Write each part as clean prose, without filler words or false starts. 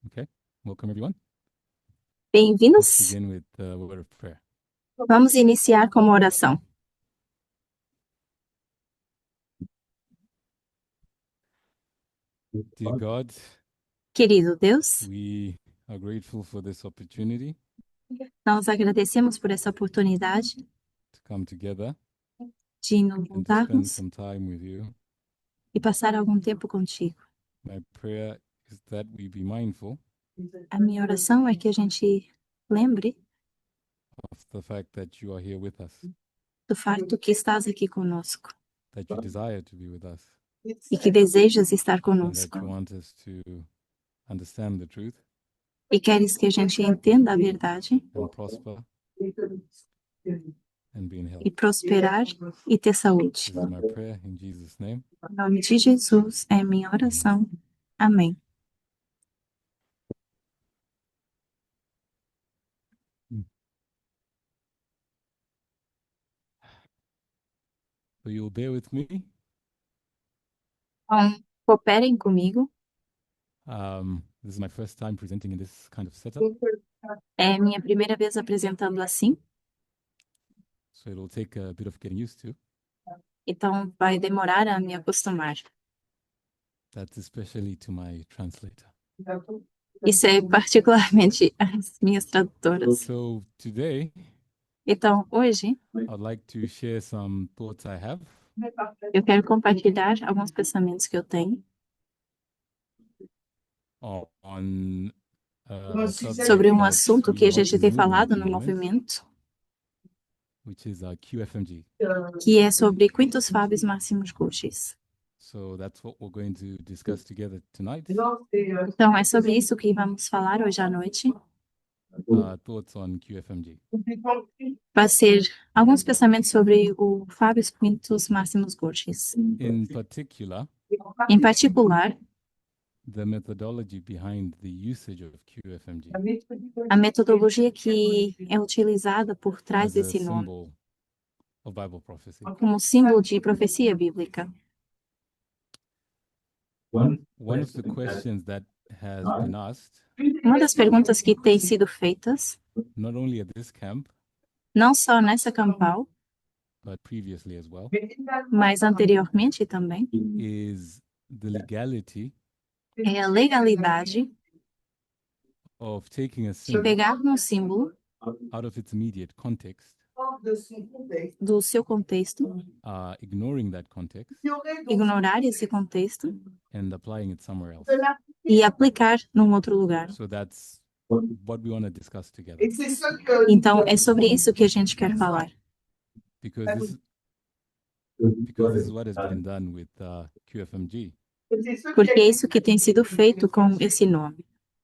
Okay, welcome everyone. Let's Bem-vindos. begin with a word of prayer. Vamos iniciar com uma oração. Dear God, Querido Deus, we are grateful for this opportunity nós agradecemos por essa oportunidade to come together de nos and to spend juntarmos some time with you. e passar algum tempo contigo. My prayer is that we be mindful A minha oração é que a gente lembre of the fact that you are here with us, do fato que estás aqui conosco that you desire to be with us, e que desejas estar and that conosco you want us to understand the truth e queres que a gente entenda a verdade and prosper and be in health. e prosperar e ter saúde. This is my prayer in Jesus' name. Em nome de Jesus é minha oração. Amém. So you'll bear with me. Então, cooperem comigo. This is my first time presenting in this kind of setup, É minha primeira vez apresentando assim. so it'll take a bit of getting used to. Então, vai demorar a me acostumar. That's especially to my translator. Isso é particularmente as minhas tradutoras. So today, Então, hoje, I'd like to share some thoughts I have eu quero compartilhar alguns pensamentos que eu tenho on a subject sobre um that assunto we que a are gente hot tem in falado at no the moment, movimento, which is QFMG. que é sobre Quintus Fabius Maximus Curtis. So that's what we're going to discuss together tonight. Então, é sobre isso que vamos falar hoje à noite. Thoughts on QFMG. Vai ser alguns pensamentos sobre o Fabius Quintus Maximus Curtis. In particular, Em particular, the methodology behind the usage of QFMG a metodologia que é utilizada por trás as a desse nome, symbol of Bible prophecy. como símbolo de profecia bíblica. One of the questions that has been asked, Uma das perguntas que tem sido feitas, not only at this camp, não só nessa campal, but previously as well, mas anteriormente também, is the legality é a legalidade of taking a de symbol pegar um símbolo out of its immediate context, do seu contexto, ignoring that context, ignorar esse contexto and applying it somewhere else. e aplicar num outro lugar. So that's what we want to discuss together, Então, é sobre isso que a gente quer falar. because this is what has been done with QFMG. Porque é isso que tem sido feito com esse nome.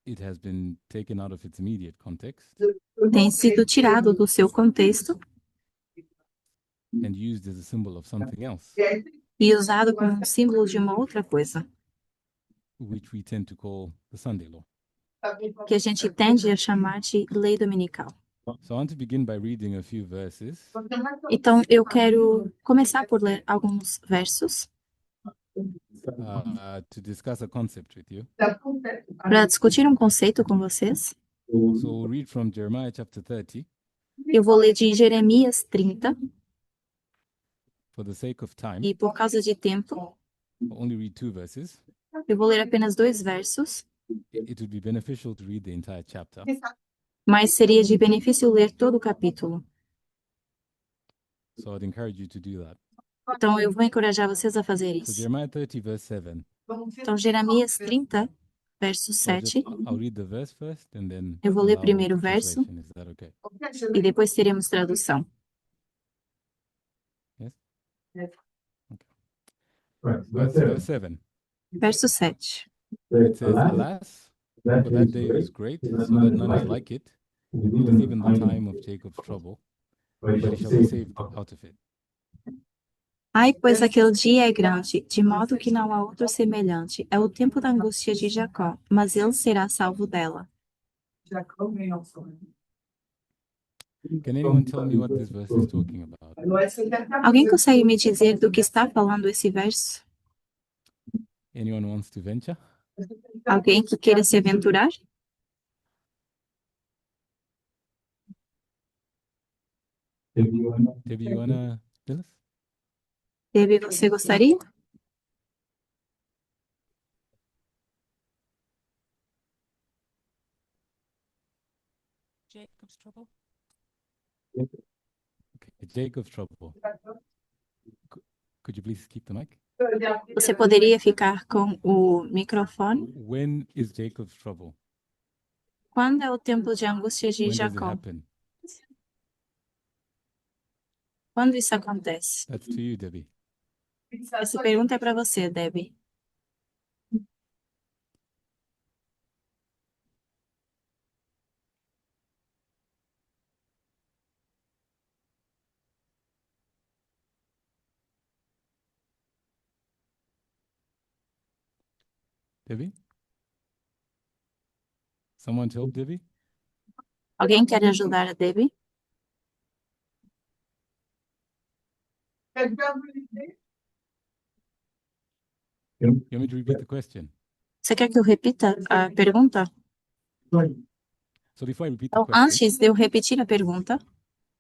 It has been taken out of its immediate context Tem sido tirado do seu contexto and used as a symbol of something else, e usado como um símbolo de uma outra coisa, which we tend to call the Sunday law. que a gente tende a chamar de lei dominical. So I want to begin by reading a few verses Então, eu quero começar por ler alguns versos to discuss a concept with you. para discutir um conceito com vocês. So we'll read from Jeremiah chapter 30. Eu vou ler de Jeremias 30 For the sake of time, e, por causa de tempo, I'll only read two verses. eu vou ler apenas 2 versos, It would be beneficial to read the entire chapter. mas seria de benefício ler todo o capítulo. So I'd encourage you to do that. Então, eu vou encorajar vocês a fazer So isso. Jeremiah 30, verse 7. Então, Jeremias 30, verso So I'll 7, read the verse first and then eu vou ler allow primeiro o verso translation. Is that okay? e depois teremos tradução. Yes? Okay. Verse 7. Verso 7. It says, Alas, for that day is great, so that none is like it. It is even the time of Jacob's trouble, but he shall be saved out of it. Ai, pois aquele dia é grande, de modo que não há outro semelhante. É o tempo da angústia de Jacó, mas ele será salvo dela. Can anyone tell me what this verse is talking about? Alguém consegue me dizer do que está falando esse verso? Anyone wants to venture? Alguém que queira se aventurar? Debbie, you wanna tell us? Debbie, você gostaria? Jacob's trouble. Okay, Jacob's trouble. Could you please keep the mic? Você poderia ficar com o microfone? When is Jacob's trouble? Quando é o tempo de angústia de When does it Jacó? happen? Quando isso acontece? That's to you, Debbie. Essa pergunta é para você, Debbie. Debbie? Someone to help Debbie? Alguém quer ajudar a Debbie? You want me to repeat the question? Você quer que eu repita a pergunta? So before I repeat the Então, question, antes de eu repetir a pergunta,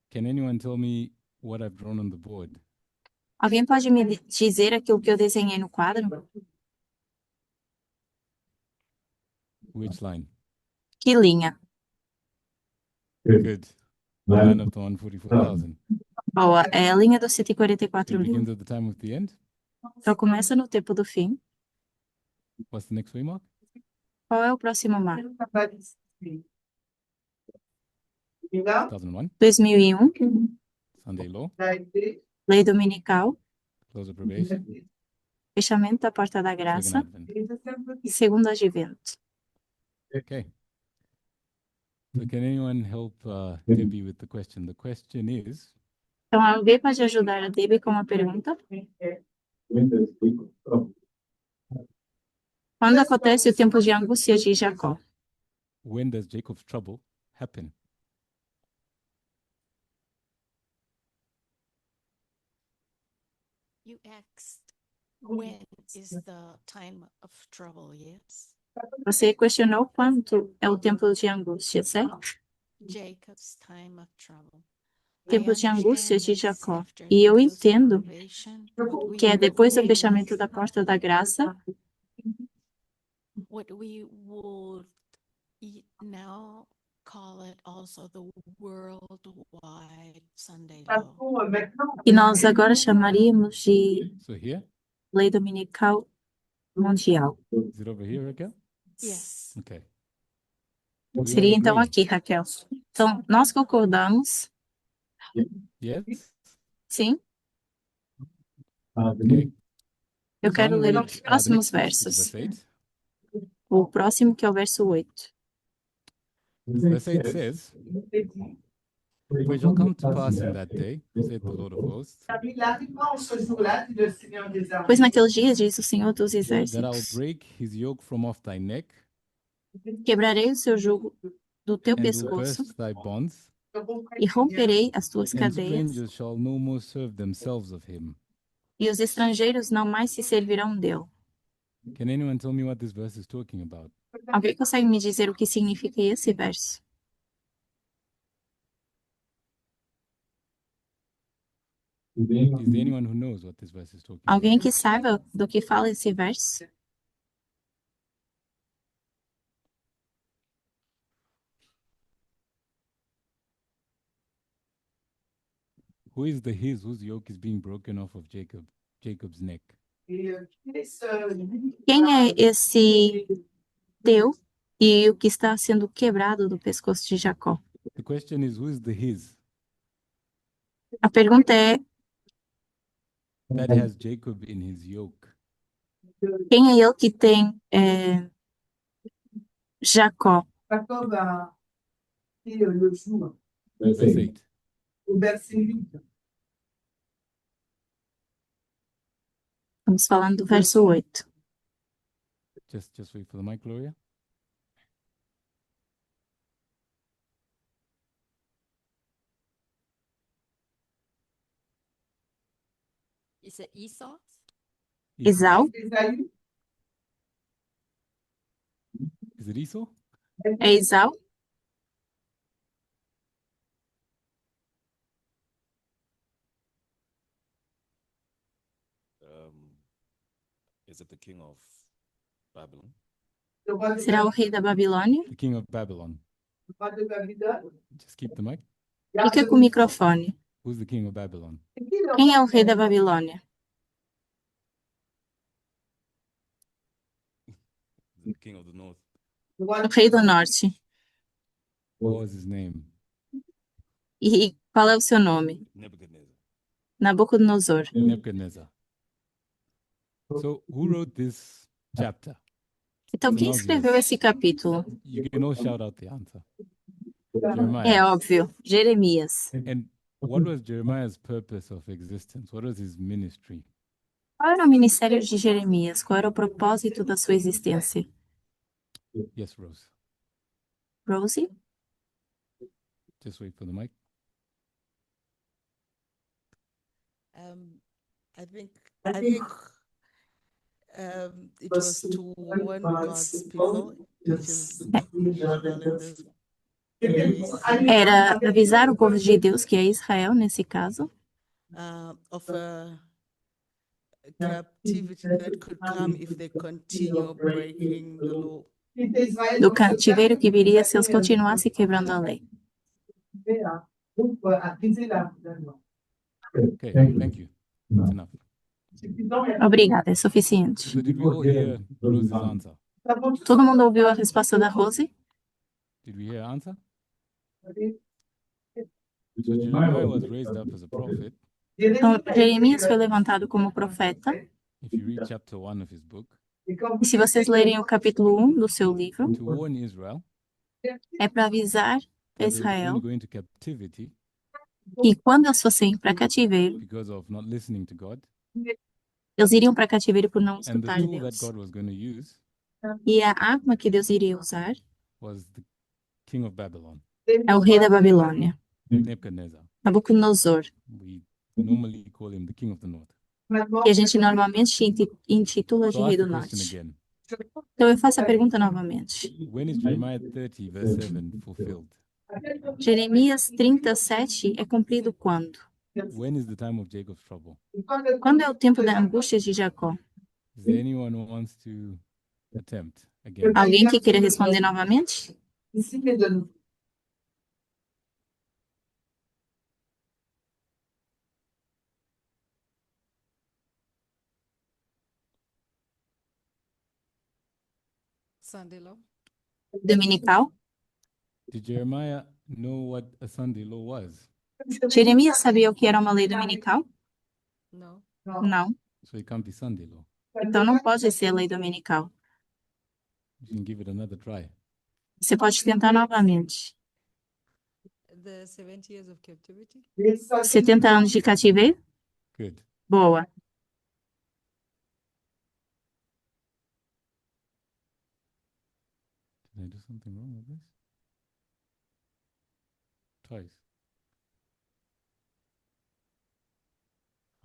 can anyone tell me what I've drawn on the board? alguém pode me dizer aquilo que eu desenhei no quadro? Which line? Que linha? Good. The line of the 144,000. Boa, é a linha dos It 144 mil. begins at the time of the end. Então, começa no tempo do fim. What's the next waymark? Qual é o próximo mar? 2001. 2001, Sunday law. lei dominical, Close of probation. fechamento da porta da Second graça advent. e segundo advento. Okay. So can anyone help Debbie with the question? The question is, Então, alguém pode ajudar a Debbie com uma pergunta? Quando acontece o tempo de angústia de Jacó? when does Jacob's trouble happen? You asked when is the time of trouble, yes? Você questionou quanto é o tempo de angústia, certo? Jacob's time of trouble. Tempo de angústia de Jacó. E eu entendo que é depois do fechamento da porta da graça, what we would now call it also the worldwide Sunday law. que nós agora chamaríamos de So here, lei dominical mundial. is it over here, Raquel? Yes. Okay. Do we all Seria então agree? aqui, Raquel. Então, nós concordamos, Yes? sim? Okay. Eu quero John, ler read, os the próximos next, which is versos. verse 8. O próximo, que é o verso 8. Verse 8 says, For it shall come to pass in that day, saith the Lord of hosts, Pois naquele dia, diz o Senhor dos that I will Exércitos, break his yoke from off thy neck, quebrarei o seu jugo do teu and will pescoço burst thy bonds, e romperei as tuas and cadeias, strangers shall no more serve themselves of him. e os estrangeiros não mais se servirão dele. Can anyone tell me what this verse is talking about? Alguém consegue me dizer o que significa esse verso? Is there anyone who knows what this verse is talking Alguém about? que saiba do que fala esse verso? Who is the his whose yoke is being broken off of Jacob's neck? Quem é esse teu e o que está sendo quebrado do pescoço de Jacó? The question is, who is the his A pergunta é: that has Jacob in his yoke? quem é ele que tem Jacó? Verse 8. Estamos falando do verso 8. Just wait for the mic, Gloria. Is it Esau? Esau? Is it Esau? É Esau? Is it the king of Babylon? Será o rei da Babilônia? The king of Babylon. Just keep the mic. Fica com o microfone. Who's the king of Babylon? Quem é o rei da Babilônia? Is it the king of the north? O rei do norte. What was his name? E qual é o seu nome? Nebuchadnezzar. Nabucodonosor. Nebuchadnezzar. So who wrote this chapter? Então, quem escreveu esse capítulo? You can all shout out the answer. É Jeremiah. óbvio, Jeremias. And what was Jeremiah's purpose of existence? What was his ministry? Qual era o ministério de Jeremias? Qual era o propósito da sua existência? Yes, Rose. Rosie? Just wait for the mic. I think it was to warn God's people, which is Israel in this case, Era avisar o povo de Deus, que é Israel nesse caso, of a captivity that could come if they continue breaking the law. do cativeiro que viria se eles continuassem quebrando a lei. Okay, thank you. That's enough. Obrigada, é suficiente. So did we all hear Rose's answer? Todo mundo ouviu a resposta da Rose? Did we hear her answer? So Jeremiah was raised up as a prophet. Então, Jeremias foi levantado como profeta. If you read chapter 1 of his book, E se vocês lerem o capítulo 1 do seu livro, to warn Israel é para avisar that they were Israel going to go into captivity que quando eles fossem para cativeiro, because of not listening to God. eles iriam para cativeiro por não And the escutar tool that Deus. God was going to use E a arma que Deus iria usar was the king of Babylon, é o rei da Babilônia, Nebuchadnezzar. Nabucodonosor, We normally call him the king of the north. que a gente normalmente intitula de So I rei ask do the question norte. again. Então eu faço a pergunta novamente. When is Jeremiah 30 verse 7 fulfilled? Jeremias 37 é cumprido quando? When is the time of Jacob's trouble? Quando é o tempo da angústia de Jacó? Is there anyone who wants to attempt again? Alguém que queira responder novamente? Sunday law. Dominical? Did Jeremiah know what a Sunday law was? Jeremias sabia o que era uma lei dominical? No. Não. So it can't be Sunday law. Então não pode ser lei dominical. You can give it another try. Você pode tentar novamente. The 70 years of captivity. 70 anos de cativeiro? Good. Boa. Did I do something wrong with this? Twice.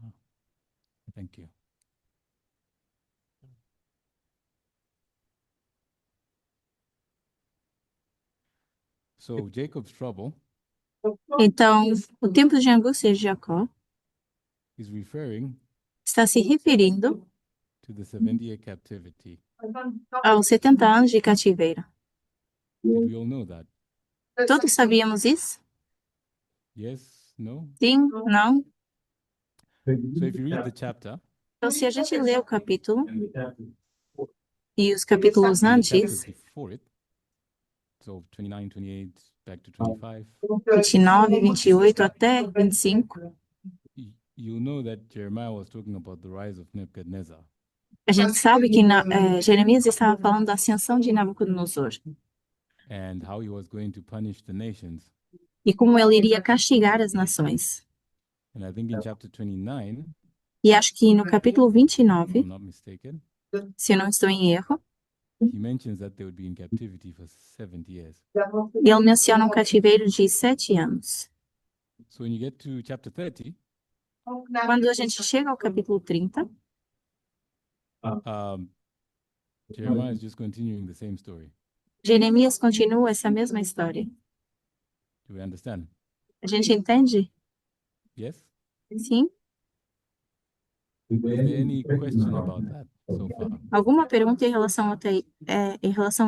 Ah, thank you. So Jacob's trouble Então, o tempo de angústia de Jacó is referring está se referindo to the 70-year captivity. aos 70 anos de cativeiro. Did we all know that? Todos sabíamos isso? Yes? No? Sim? Não? So if you read the chapter, Então, se a gente lê o capítulo e os capítulos and the chapters antes, before it, so 29, 28, back to 25, 29, 28 até 25, you'll know that Jeremiah was talking about the rise of Nebuchadnezzar. a gente sabe que Jeremias estava falando da ascensão de Nabucodonosor And how he was going to punish the nations. e como ele iria castigar as nações. And I think in chapter 29, E acho que no capítulo if 29, I'm not mistaken, se eu não estou em erro, he mentions that they would be in captivity for 70 years. ele menciona um cativeiro de 7 anos. So when you get to chapter 30, Quando a gente chega ao capítulo 30, Jeremiah is just continuing the same story. Jeremias continua essa mesma história. Do we understand? A gente entende? Yes? Sim? Is there any question about that so far? Alguma pergunta em relação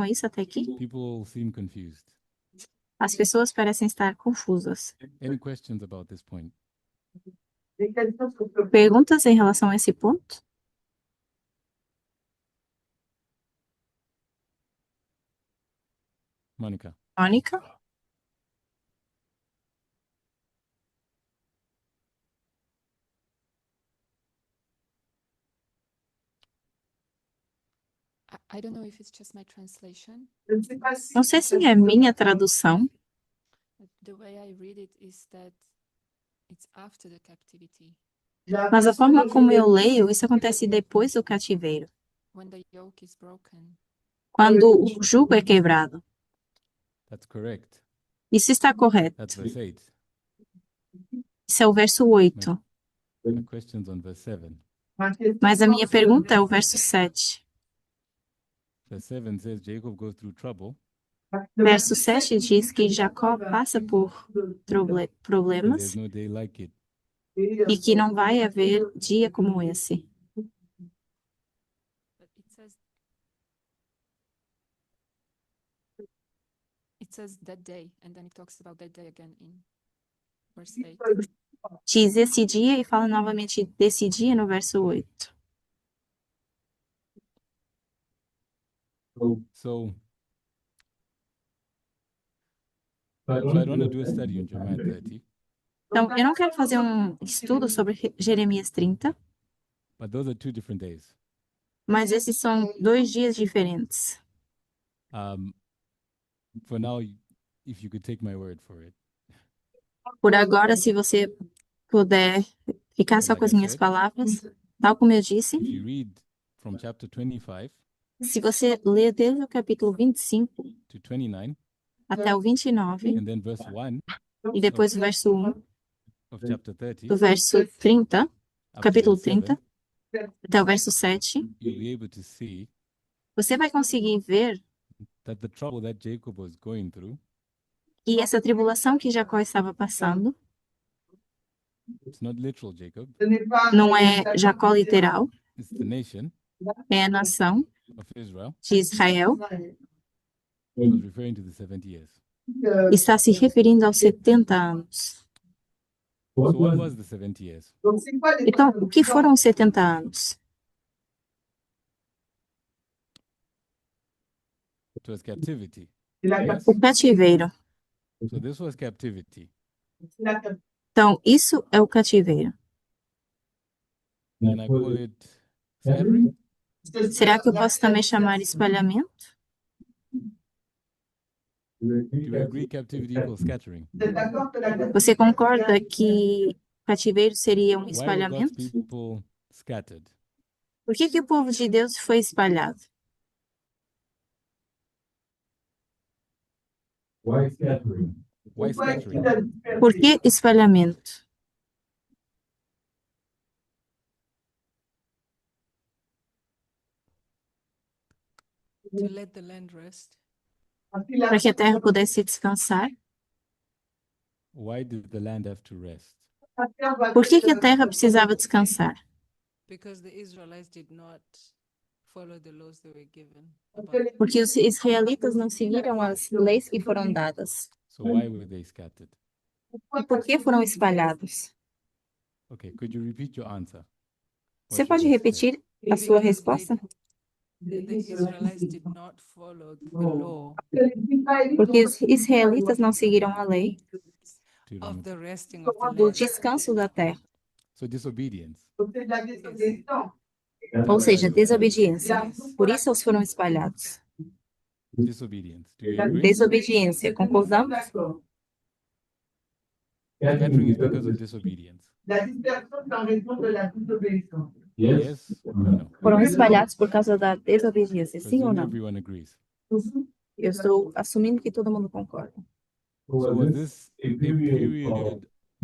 a isso até aqui? People seem confused. As pessoas parecem estar confusas. Any questions about this point? Perguntas em relação a esse ponto? Monica? Mônica? I don't know if it's just my translation. Não sei se é minha tradução, But the way I read it is that it's after the captivity, mas a forma como eu leio, isso acontece depois do cativeiro, when the yoke is broken. quando o jugo é quebrado. That's correct. Isso está correto. That's verse 8. Isso é o verso 8. My question's on verse 7. Mas a minha pergunta é o verso 7. Verse 7 says Jacob goes through trouble Verso 7 diz que Jacó passa por and problemas there's no day like it. e que não vai haver dia como esse. But it says that day, and then it talks about that day again in verse 8. Diz esse dia e fala novamente desse dia no verso 8. So I don't want to do a study on Jeremiah 30, Então, eu não quero fazer um estudo sobre Jeremias 30, but those are two different days. mas esses são 2 dias diferentes. For now, if you could take my word for it. Por agora, se você puder ficar só com as minhas palavras, tal como eu disse, If you read from chapter 25 se você ler desde o capítulo 25 to 29 até o 29, and then verse 1 e depois o verso 1 of chapter 30 do verso 30, up to capítulo verse 7, 30, até o verso 7, you'll be able to see você vai conseguir ver that the trouble that Jacob was going through, que essa tribulação que Jacó estava passando it's not literal Jacob, não é Jacó literal, it's the nation é a nação of Israel. de Israel, It was referring to the 70 years. está se referindo aos 70 anos. So what was the 70 years? Então, o que foram os 70 anos? It was captivity. Yes? O cativeiro. So this was captivity. Então, isso é o cativeiro. Can I call it scattering? Será que eu posso também chamar espalhamento? Do you agree captivity equals scattering? Você concorda que cativeiro seria um Why were God's espalhamento? people scattered? Por que o povo de Deus foi espalhado? Why scattering? Por que espalhamento? To let the land rest. Para que a terra pudesse descansar? Why did the land have to rest? Por que a terra precisava descansar? Because the Israelites did not follow the laws they were given. Porque os israelitas não seguiram as leis que foram dadas. So why were they scattered? E por que foram espalhados? Okay, could you repeat your answer? What Você you pode just said. repetir a sua resposta? The Israelites did not follow the law Porque os israelitas não seguiram a lei To of remove- the resting of the do land. descanso da terra, So disobedience. ou seja, desobediência. Por isso eles foram espalhados. Disobedience. Do you agree? Desobediência, concordamos? Scattering is because of disobedience. Yes or no? Foram espalhados por causa da desobediência, sim ou Presume não? everyone agrees. Eu estou assumindo que todo mundo concorda. So was this a period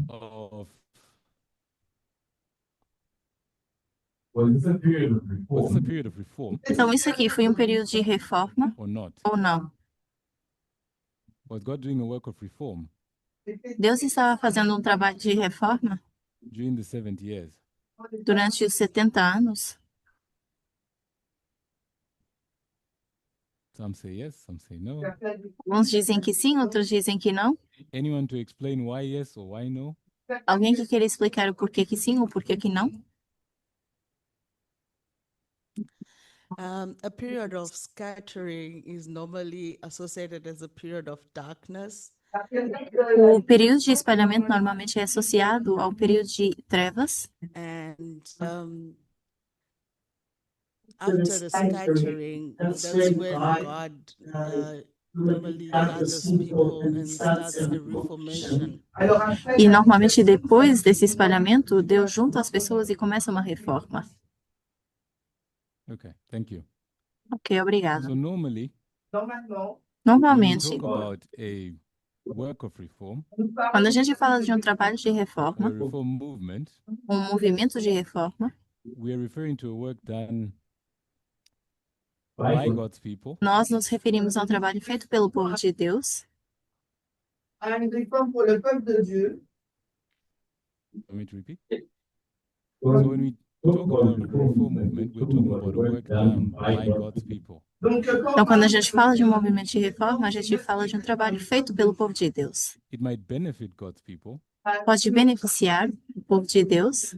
of was this a period of reform Então, isso aqui foi um período de reforma or not? ou não? Was God doing a work of reform Deus estava fazendo um trabalho de reforma during the 70 years? durante os 70 anos? Some say yes, some say no. Uns dizem que sim, outros dizem que não. Anyone to explain why yes or why no? Alguém que queira explicar o porquê que sim ou porquê que não? A period of scattering is normally associated as a period of darkness. O período de espalhamento normalmente é associado ao período de trevas. And after the scattering, that's when God normally gathers people and starts a reformation. E normalmente depois desse espalhamento, Deus junta as pessoas e começa uma reforma. Okay, thank you. Ok, obrigado. So normally, when we Normalmente, talk about a work of reform, quando a gente fala de um trabalho de a reforma, reform movement, um movimento de reforma, we are referring to a work done by God's people nós nos referimos a um trabalho feito pelo povo de Deus. Want me to repeat? So when we talk about a reform movement, we're talking about a work done by God's people. Então, quando a gente fala de um movimento de reforma, a gente fala de um trabalho feito pelo povo de Deus. It might benefit God's people, Pode beneficiar o povo de Deus,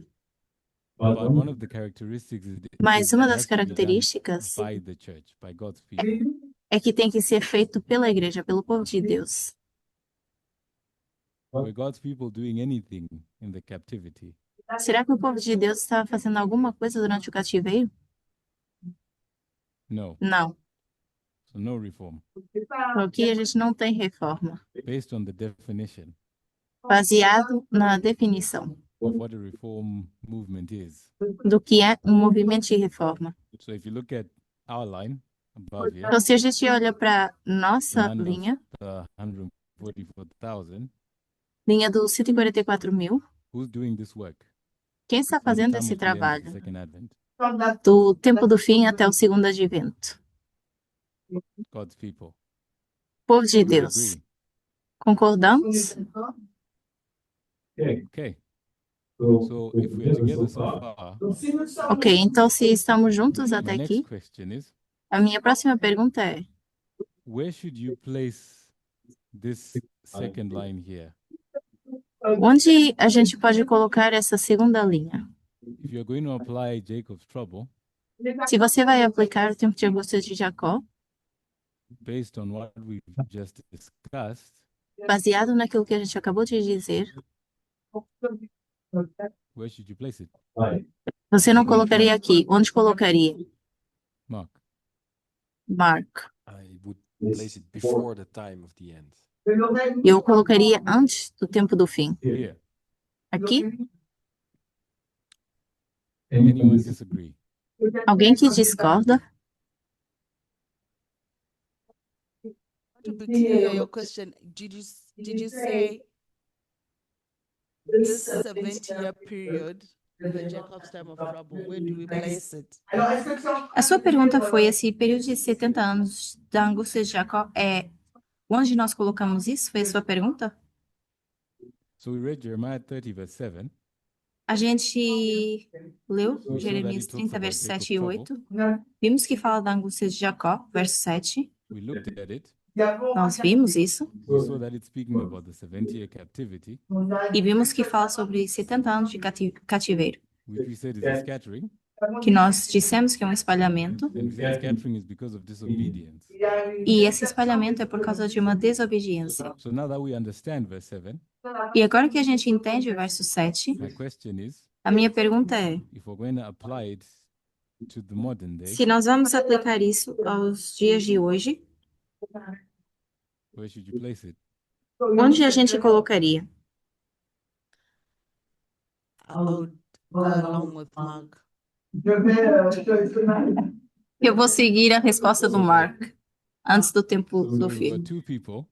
but one of the characteristics is mas it uma has das to be done características by the church, by God's people. é que tem que ser feito pela igreja, pelo povo de Deus. Were God's people doing anything in the captivity? Será que o povo de Deus estava fazendo alguma coisa durante o cativeiro? No. Não. So no reform. Aqui a gente não tem reforma, Based on the definition baseado na definição of what a reform movement is. do que é um movimento de reforma. So if you look at our line above here, Então, se a gente olha para nossa none of linha, the 144,000, linha dos 144.000, who's doing this work? quem está From the fazendo time esse of the end of the trabalho? second advent? Do tempo do fim até o segundo advento. God's people. Povo de We Deus. agree. Concordamos? Okay. So if we are together so far, Ok, então se estamos juntos my até next aqui, question is, a minha próxima pergunta é: where should you place this second line here? onde a gente pode colocar essa segunda linha? If you're going to apply Jacob's trouble Se você vai aplicar o tempo de angústia de Jacó, based on what we've just discussed, baseado naquilo que a gente acabou de dizer, where should you place it? você não colocaria aqui. Onde colocaria? Mark. Mark. I would place it before the time of the end. Eu colocaria antes do tempo do fim. Here. Aqui? Anyone disagree? Alguém que discorda? To be clear, your question, did you say this 70-year period, the Jacob's time of trouble, where do we place it? A sua pergunta foi: esse período de 70 anos da angústia de Jacó é onde nós colocamos isso? Foi a sua pergunta? So we read Jeremiah 30, verse 7. A gente leu that Jeremias it talks 30, about verso 7 e Jacob's 8. Vimos que fala da angústia de Jacó, verso 7. We looked at it. Nós vimos isso. We saw that it's speaking about the 70-year captivity, E vimos que fala sobre 70 anos de cativeiro. which we said is a scattering. Que nós dissemos que é um espalhamento. And we said scattering is because of disobedience. E esse espalhamento é por causa de uma desobediência. So now that we understand verse 7, E agora que a gente entende o verso 7, my question is, a minha pergunta é: if we're going to apply it to the modern day, se nós vamos aplicar isso aos dias de hoje, where should you place it? onde a gente colocaria? I would go along with Mark. Eu vou seguir a resposta do Mark, antes do tempo So do we've fim. got two people.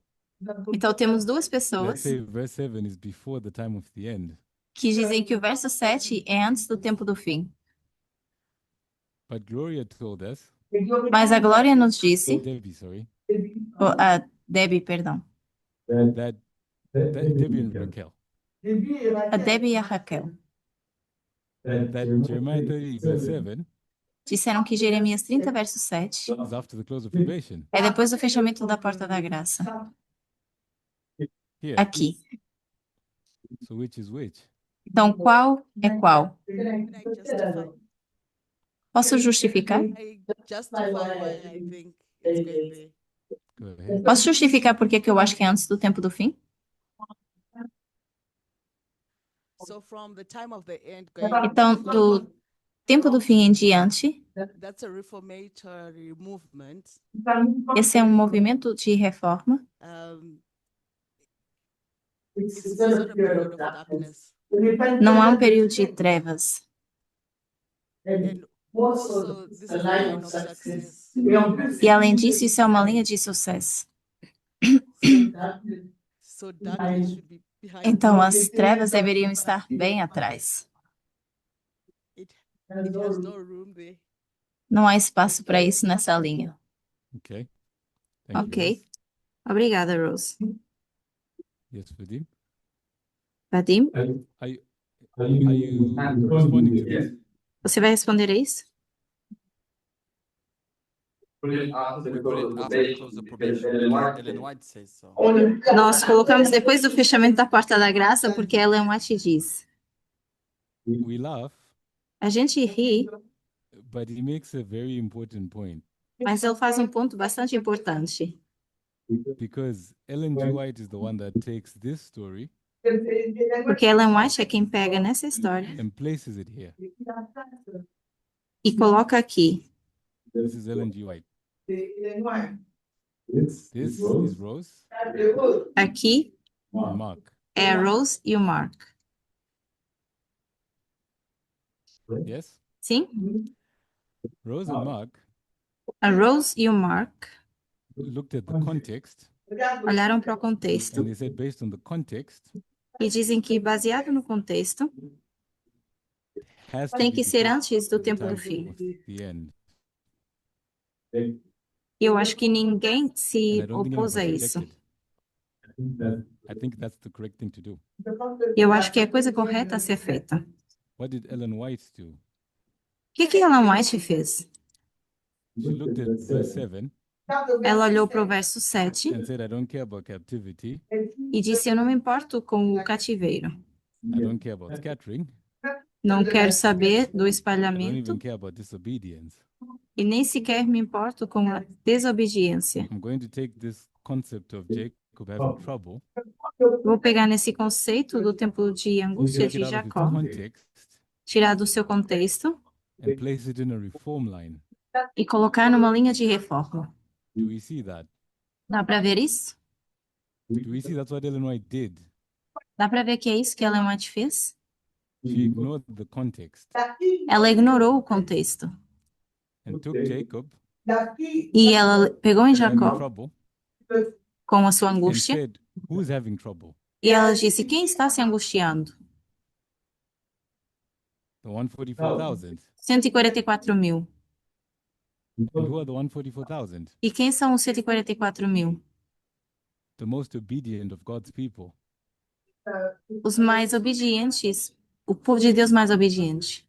Então temos duas Let's pessoas say verse 7 is before the time of the end, que dizem que o verso 7 é antes do tempo do fim. but Gloria told us, Mas a Glória nos disse, Debbie, sorry, a Debbie, perdão, that Debbie and Raquel, A Debbie e a Raquel that Jeremiah 30 verse 7 disseram que Jeremias 30, verso 7 is after the close of probation. é depois do fechamento da porta da graça. Here. Aqui. So which is which? Então, qual é qual? Can I justify? Posso justificar? I justify why I think it's going there. Go ahead. Posso justificar por que que eu acho que é antes do tempo do fim? So from the time of the end going, Então, do tempo do fim em diante, that's a reformatory movement. esse é um movimento de reforma. It's not a period of darkness. Não há um período de trevas. And also, this is a line of success. E, além disso, isso é uma linha de sucesso. So darkness should be behind. Então, as trevas deveriam estar bem atrás. It has no room there. Não há espaço para isso nessa linha. Okay. Thank you, Ok. Rose. Obrigada, Rose. Yes, Vadim. Vadim, Are you responding to this? você vai responder a isso? We put it after the close of probation. Ellen White says so. Nós colocamos depois do fechamento da porta da graça porque Ellen White diz. We laugh, A gente ri, but he makes a very important point mas ele faz um ponto bastante importante. because Ellen G. White is the one that takes this story Porque Ellen White é quem pega nessa história and places it here. e coloca aqui. This is Ellen G. White. This is Rose Aqui and Mark. é a Rose e o Mark. Yes? Sim? Rose and Mark A Rose e o Mark looked at the context olharam para o contexto and they said, based on the context, e dizem que, baseado no contexto, has to tem be que ser before antes do the tempo time do fim. of the end. E eu acho que ninguém se And I don't think opôs a anyone isso. objected. I think that's the correct thing to do. Eu acho que é a coisa correta a ser feita. What did Ellen White do? O que que Ellen White fez? She looked at verse 7 Ela olhou para o verso 7 and said, I don't care about captivity. e disse: Eu não me importo com o cativeiro. I don't care about scattering. Não quero saber do I don't espalhamento even care about disobedience. e nem sequer me importo com a desobediência. I'm going to take this concept of Jacob having trouble, Vou pegar nesse conceito do tempo de angústia take de it out of its Jacó, context, tirar do seu contexto and place it in a reform line. e colocar numa linha de reforma. Do we see that? Dá para ver isso? Do we see that's what Ellen White did? Dá para ver que é isso que Ellen White fez? She ignored the context Ela ignorou o contexto and took Jacob e ela pegou em having Jacó trouble com a sua and angústia said, who's having trouble? e ela disse: Quem está se angustiando? The 144,000. 144.000. And who are the 144,000? E quem são os 144.000? The most obedient of God's people. Os mais obedientes, o povo de Deus mais obediente.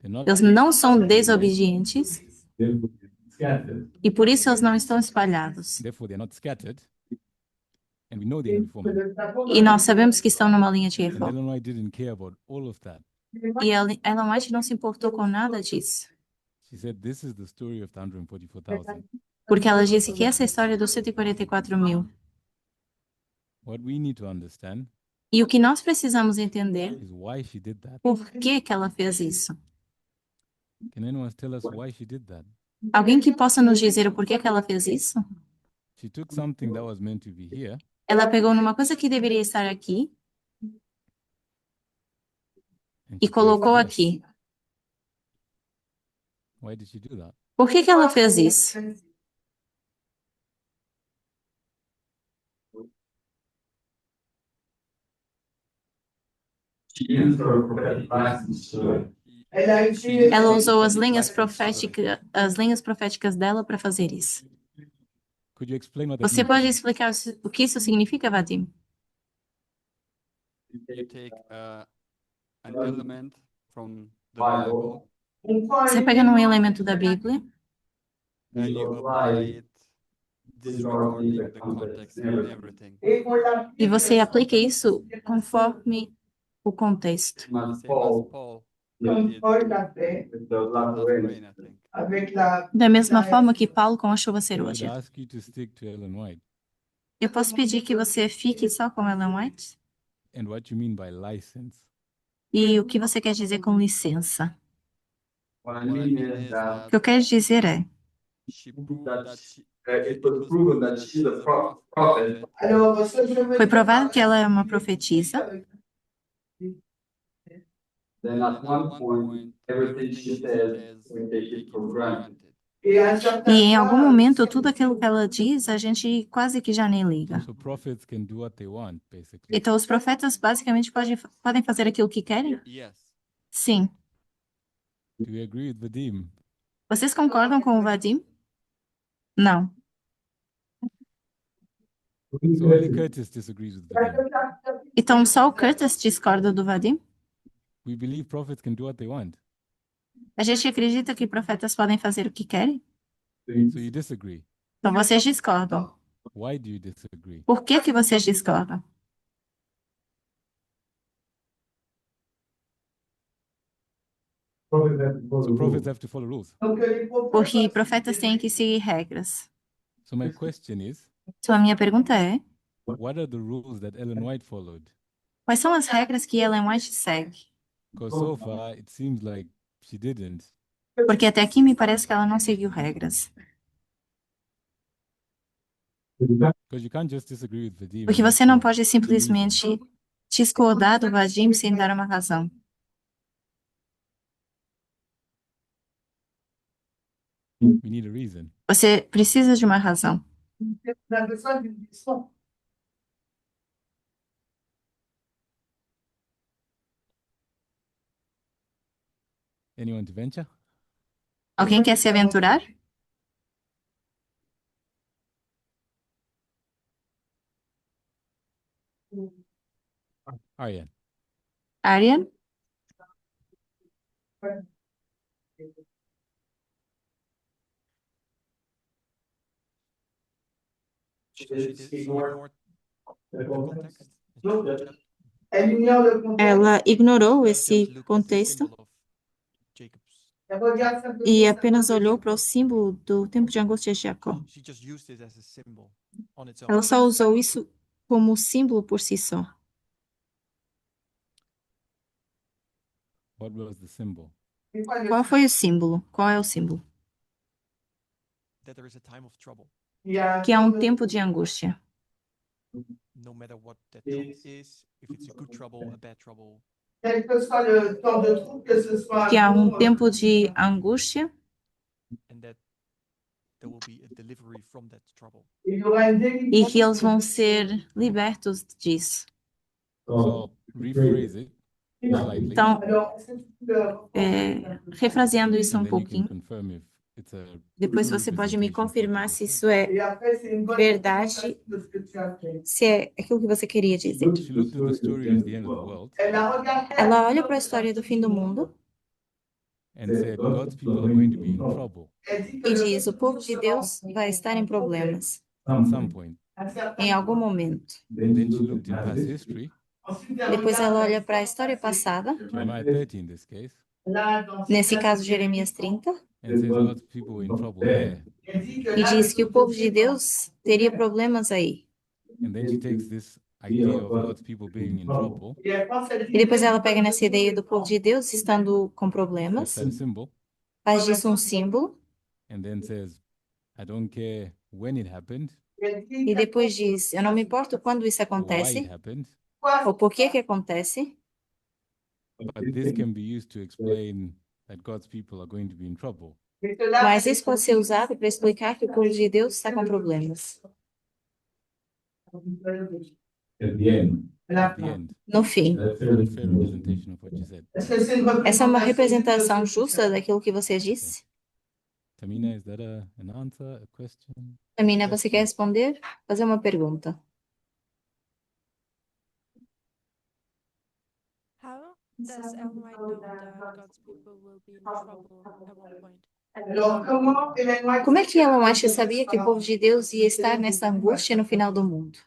They're not Eles não são desobedientes e por isso eles não estão espalhados. Therefore, they're not scattered. And we know they're in reform. E nós sabemos que estão numa linha de And reforma. Ellen White didn't care about all of that. E Ellen White não se importou com nada disso. She said, this is the story of the 144,000. Porque ela disse que essa é a história dos 144.000. What we need to understand E o que nós precisamos entender, is why she did that. por que que ela fez isso? Can anyone tell us why she did that? Alguém que possa nos dizer o porquê que ela fez isso? She took something that was meant to be here Ela pegou numa coisa que deveria estar aqui and e she placed colocou it here. aqui. Why did she do that? Por que que ela fez isso? Ela usou as linhas proféticas dela para fazer isso. Could you explain what that Você means? pode explicar o que isso significa, Vadim? You take an element from the Bible Você pega um elemento da Bíblia and you apply it, disregarding the context and everything. e você aplica isso conforme o contexto. The same as Paul did with last rain, I think. Da mesma forma que Paulo com a chuva I would serôdia. ask you to stick to Ellen White. Eu posso pedir que você fique só com Ellen White? And what you mean by license? E o que você quer dizer com licença? What I mean is O that que eu quero dizer é, she proved that it was proven that she's a prophet. foi provado que ela é uma profetisa, Then at one point, everything she says, we take it for granted. e em algum momento tudo aquilo que ela diz a gente quase que já nem liga. So prophets can do what they want, basically. Então os profetas basicamente podem fazer aquilo que querem? Yes. Sim. Do you agree with Vadim? Vocês concordam com o Vadim? Não. So only Curtis disagrees with Vadim. Então só o Curtis discorda do Vadim? We believe prophets can do what they want. A gente acredita que profetas podem fazer o que querem? So you disagree. Então vocês discordam. Why do you disagree? Por que que vocês discordam? So prophets have to follow rules. Porque profetas têm que seguir regras. So my question is, Então a minha pergunta é, what are the rules that Ellen White followed? quais são as regras que Ellen White segue? Because so far it seems like she didn't. Porque até aqui me parece que ela não seguiu regras. Because you can't just disagree with Vadim. Porque and você not não for pode good simplesmente reason. discordar do Vadim sem dar uma razão. We need a reason. Você precisa de uma razão. Anyone to venture? Alguém quer se aventurar? Aryan. Arian? She ignored the context. Ela ignorou Just esse looked at the contexto symbol of Jacob's. e apenas olhou para o símbolo do tempo de angústia de Jacó. She just used it as a symbol on its Ela own. só usou isso como símbolo por si só. What was the symbol? Qual foi o símbolo? Qual é o símbolo? That there is a time of trouble, Que é um tempo de angústia. no matter what that trouble is, if it's a good trouble, a bad trouble, Que há um tempo de angústia and that there will be a delivery from that trouble. e que eles vão ser libertos disso. So rephrase it slightly. Então, refraseando isso and um then you can pouquinho, confirm if it's a depois true você pode me representation of what confirmar you se said. isso é verdade, se é aquilo que você queria dizer. She looked at the story of the end of the world Ela olha para a história do fim do mundo and said God's people are going to be in trouble e diz: o povo de Deus vai estar em problemas at some point. em algum momento. Then she looked in past history, Depois ela olha para a história passada, Jeremiah 30 in this case, nesse caso Jeremias 30, and says God's people were in trouble there. e diz que o povo de Deus teria problemas aí. And then she takes this idea of God's people being in trouble, E depois ela pega nessa ideia do povo de Deus estando com problemas, puts that symbol, faz disso um símbolo, and then says, I don't care when it happened e depois diz: eu não me importo quando isso or why it acontece, happened, ou por que que acontece, but this can be used to explain that God's people are going to be in trouble. mas isso pode ser usado para explicar que o povo de Deus está com problemas. At the end, No fim, a fair representation of what you said. essa é uma representação justa daquilo que você disse? Tamina, is that an answer, a question? Tamina, você quer responder? Fazer uma pergunta. How does Ellen White know that God's people will be in trouble at one point? Como é que Ellen White sabia que o povo de Deus ia estar nessa angústia no final do mundo?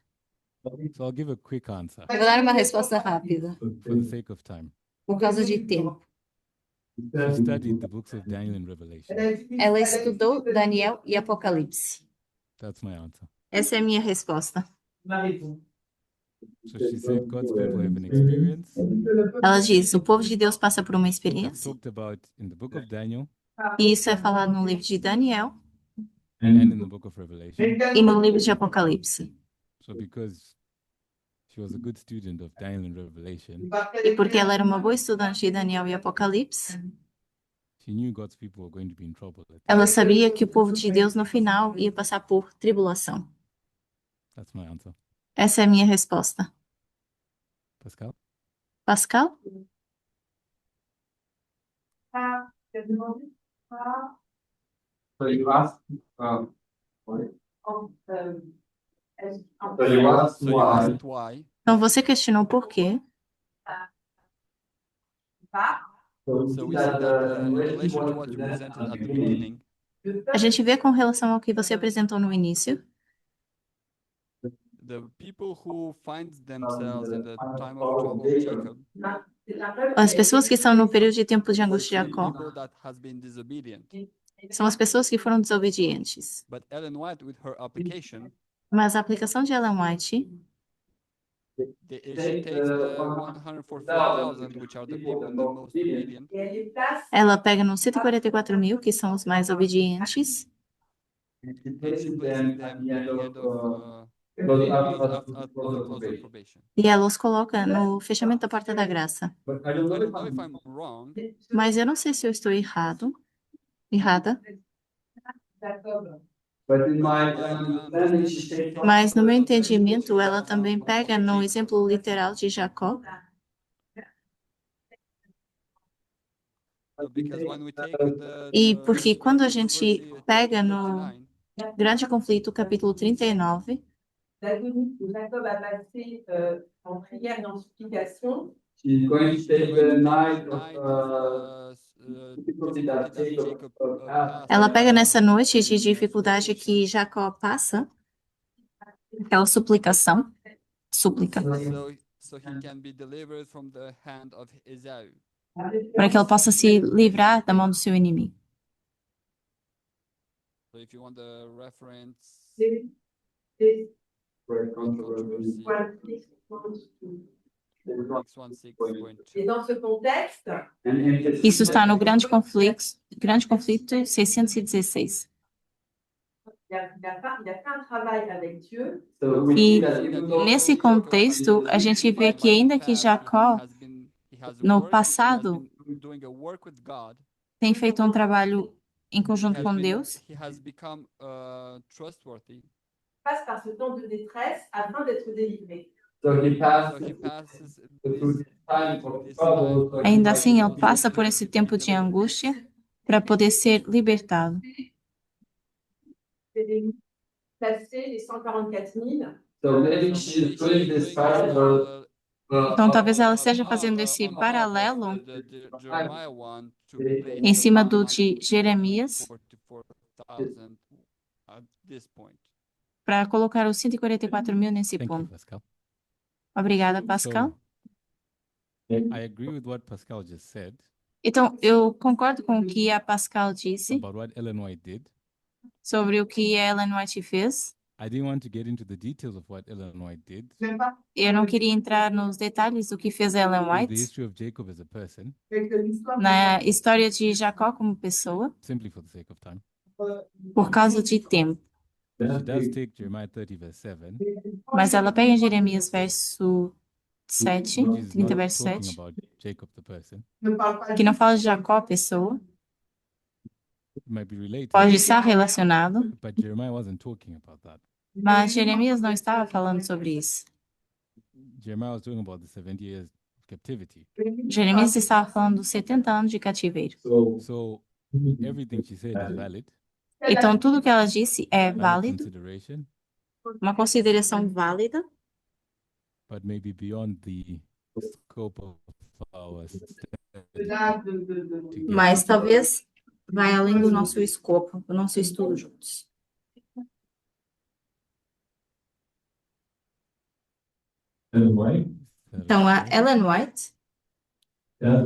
So I'll give a quick answer Eu vou dar uma resposta rápida, for the sake of time. por causa de tempo. She studied the books of Daniel and Revelation. Ela estudou Daniel e Apocalipse. That's my answer. Essa é a minha resposta. So she said God's people have an experience Ela diz: o povo de Deus passa por uma that's experiência, talked about in the book of Daniel e isso é falado no livro de Daniel and in the book of Revelation. e no livro de Apocalipse. So because she was a good student of Daniel and Revelation, E porque ela era uma boa estudante de Daniel e Apocalipse, she knew God's people were going to be in trouble. ela sabia que o povo de Deus no final ia passar por tribulação. That's my answer. Essa é a minha resposta. Pascal? Pascal? So you asked, sorry. So you asked So you why. asked why. Então você questionou por quê? So we see that in relation to what you presented at the beginning, A gente vê com relação ao que você apresentou no início, the people who find themselves in the time of trouble of Jacob as pessoas que estão no período de tempo de angústia de are Jacó people that has been disobedient. são as pessoas que foram desobedientes. But Ellen White, with her application, Mas a aplicação de Ellen White, she takes the 144,000, which are the people the most obedient, ela pega nos 144 mil, que são os mais obedientes, and she places them at the end of at the close of probation. e ela os coloca no fechamento da porta da graça. But I I don't don't know if I'm wrong, Mas eu não sei se eu estou errada, But in my understanding, she takes mas no meu entendimento, ela também pega no exemplo literal de Jacó, because when we take the e porque quando a gente controversy, pega no 39, Grande Conflito, capítulo 39, Jacob a passé en prière et en supplication. she's going to take the night of difficulty that Jacob passed, ela pega nessa noite de dificuldade que Jacó passa, aquela suplicação, súplica, so he can be delivered from the hand of Esau. para que ela possa se livrar da mão do seu inimigo. So if you want the reference, great controversy. controversy, 616.2. Et dans ce contexte, Isso está no Grande Conflito 616. il a fait un travail avec Dieu. So we E see that even though nesse contexto, a gente vê que ainda que Jacó, no passado, tem feito um trabalho em conjunto com Deus, He has become trustworthy. Passe par ce temps de détresse afin d'être délivré. so he So passed he passes through this this time of this trouble. so he ainda was assim able ele passa por esse tempo de angústia para poder ser libertado. C'est passer les 144 000 So maybe she's doing this parable. Então, talvez ela esteja fazendo esse paralelo em cima do de Jeremias, 44,000 at this point. para colocar os 144 mil nesse Thank you, ponto. Pascal. Obrigada, Pascal. I agree with what Pascal just said Então, eu concordo com o que a Pascal disse about what Ellen White did. sobre o que a Ellen White fez. I didn't want to get into the details of what Ellen White did Eu não queria entrar nos detalhes do que fez a Ellen with the White history of Jacob as a person, na história de Jacó como pessoa, simply for the sake of time. por causa de tempo. But she does take Jeremiah 30, verse 7, Mas ela pega em Jeremias verso 7, which is 30 not verso talking 7, about Jacob the person. que não fala de Jacó, pessoa, It might be related, pode estar relacionado, but Jeremiah wasn't talking about that. mas Jeremias não estava falando sobre isso. Jeremiah was talking about the 70 years of captivity. Jeremias estava falando dos 70 anos de cativeiro. So everything she said is valid, Então, tudo que ela disse é valid válido, consideration, uma consideração válida, but maybe beyond the scope of our study mas together. talvez vai além do nosso escopo, do nosso estudo juntos. Então, a Ellen White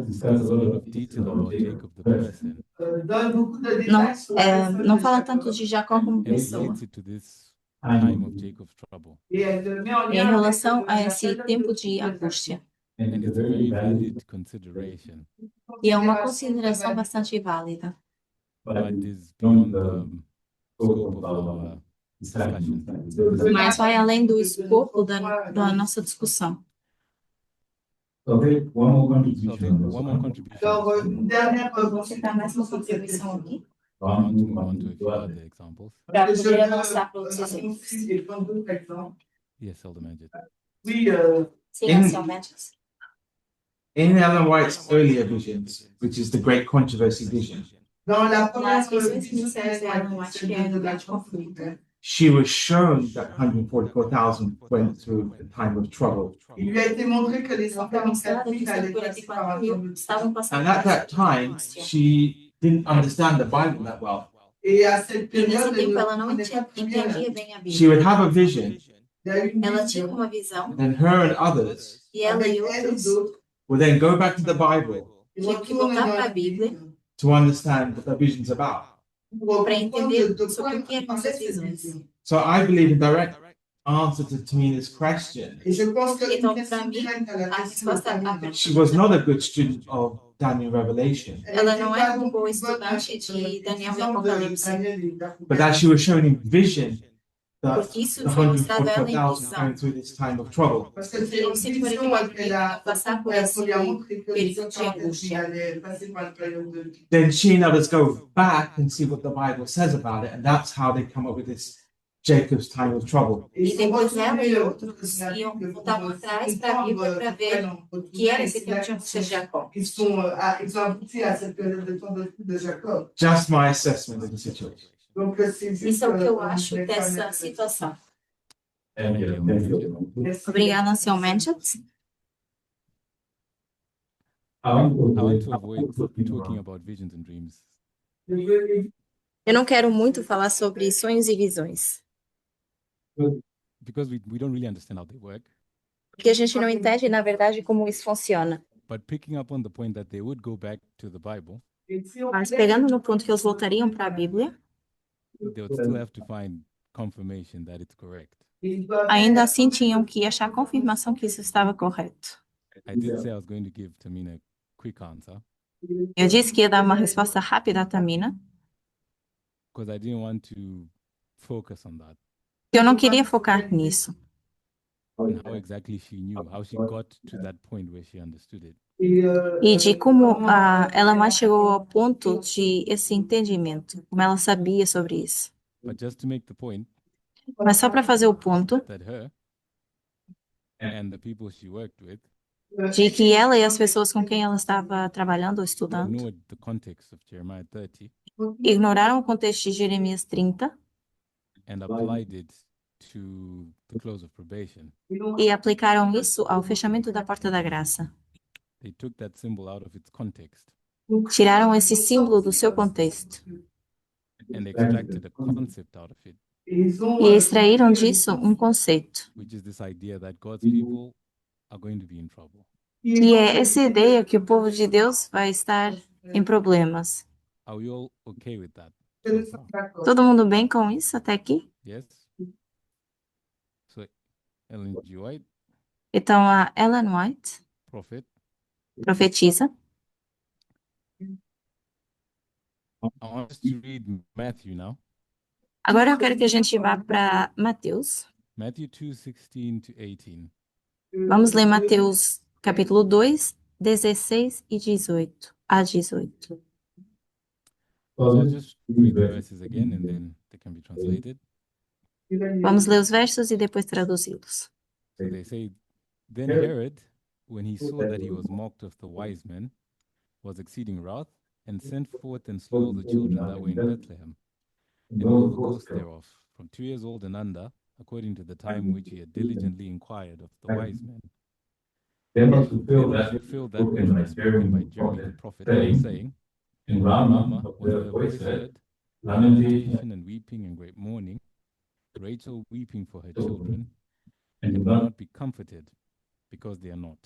Discuss a lot of detail about Jacob the person, não fala tanto de Jacó como and pessoa. relates it to this time of Jacob's trouble. Em relação a esse tempo de angústia. And it's a very valid consideration, E é uma consideração bastante válida, but is beyond the scope of our discussion. mas vai além do escopo da nossa discussão. So I think one more contribution. Vou citar mais uma contribuição aqui, I want to move on to a few other examples. para poder avançar para outros exemplos. Yes, Elder Majid. Sim, somente. In Ellen White's earlier visions, which is the Great Controversy vision, Nas visões iniciais da Ellen White, que é o grande conflito, she was shown that 144,000 went through a time of trouble. Il lui a été montré que les foi mostrado que 144.000 estavam passando And at por that time, she didn't understand the Bible that well. Et à cette E nesse période, tempo ela não entendia bem a She Bíblia. would have a vision, Ela tinha uma visão, and her and others e ela e outros would then go back to the Bible tinham que voltar para a Bíblia to understand what the vision's about. para entender sobre o que eram essas visões. So I believe in direct answer to Tamina's question. Et je pense que Então, para mim, a resposta à She was not a good student of Daniel Revelation, ela não é uma boa estudante de Daniel e Apocalipse, but that she was shown in vision that porque isso the foi mostrado a ela em 144,000 visão. going through this time of trouble. Parce que c'est E une o vision Senhor qu'elle a passar por esse lui a montré que período de il angústia. allait passer par une période de Then she and others go back and see what the Bible says about it, and that's how they come up with this Jacob's time of trouble. E depois ela e outros iam voltar por trás para a Bíblia para ver o que era esse tempo de angústia de Jacó. Ils ont abouti à cette période de temps de Jacob. Just my assessment of the situation. Donc c'est juste Isso é o que eu acho dessa situação. Thank you. Obrigada, ansialmente. I want to avoid talking about visions and dreams Eu não quero muito falar sobre sonhos e visões, because we don't really understand how they work. porque a gente não entende, na verdade, como isso funciona. But picking up on the point that they would go back to the Bible, Mas pegando no ponto que eles voltariam para a Bíblia, they would still have to find confirmation that it's correct. ainda assim tinham que achar confirmação que isso estava correto. I did say I was going to give Tamina a quick answer Eu disse que ia dar uma resposta rápida à Tamina, because I didn't want to focus on that que eu não queria focar nisso, and how exactly she knew, how she got to that point where she understood it. e de como ela mais chegou ao ponto de esse entendimento, como ela sabia sobre isso. But just to make the point Mas só para fazer o ponto that her and the people she worked with de que ela e as pessoas com quem ela estava trabalhando ou estudando ignored the context of Jeremiah 30 ignoraram o contexto de Jeremias 30 and applied it to the close of probation. e aplicaram isso ao fechamento da porta da graça. They took that symbol out of its context Tiraram esse símbolo do seu contexto and extracted a concept out of it, e extraíram disso um conceito, which is this idea that God's people are going to be in trouble. que é essa ideia que o povo de Deus vai estar em problemas. Are we all okay with that so far? Todo mundo bem com isso até aqui? Yes? So, Ellen G. White, Então, a Ellen White prophet. profetiza. I want us to read Matthew now. Agora eu quero que a gente vá para Mateus. Matthew 2:16 to 18. Vamos ler Mateus capítulo 2, 16 e 18 a 18. So I'll just read the verses again and then they can be translated. Vamos ler os versos e depois traduzi-los. So they say, Then Herod, when he saw that he was mocked of the wise men, was exceeding wrath, and sent forth and slew all the children that were in Bethlehem, and all the coast thereof, from 2 years old and under, according to the time which he had diligently inquired of the wise men. They Then must he fulfill that fulfilled that which was spoken by Jeremy the prophet, saying, in Ramah Ramah, was where there a a voice voice said, heard, lamentation lamentation and weeping and great mourning, Rachel weeping for her children, and and will not be comforted, because they are not.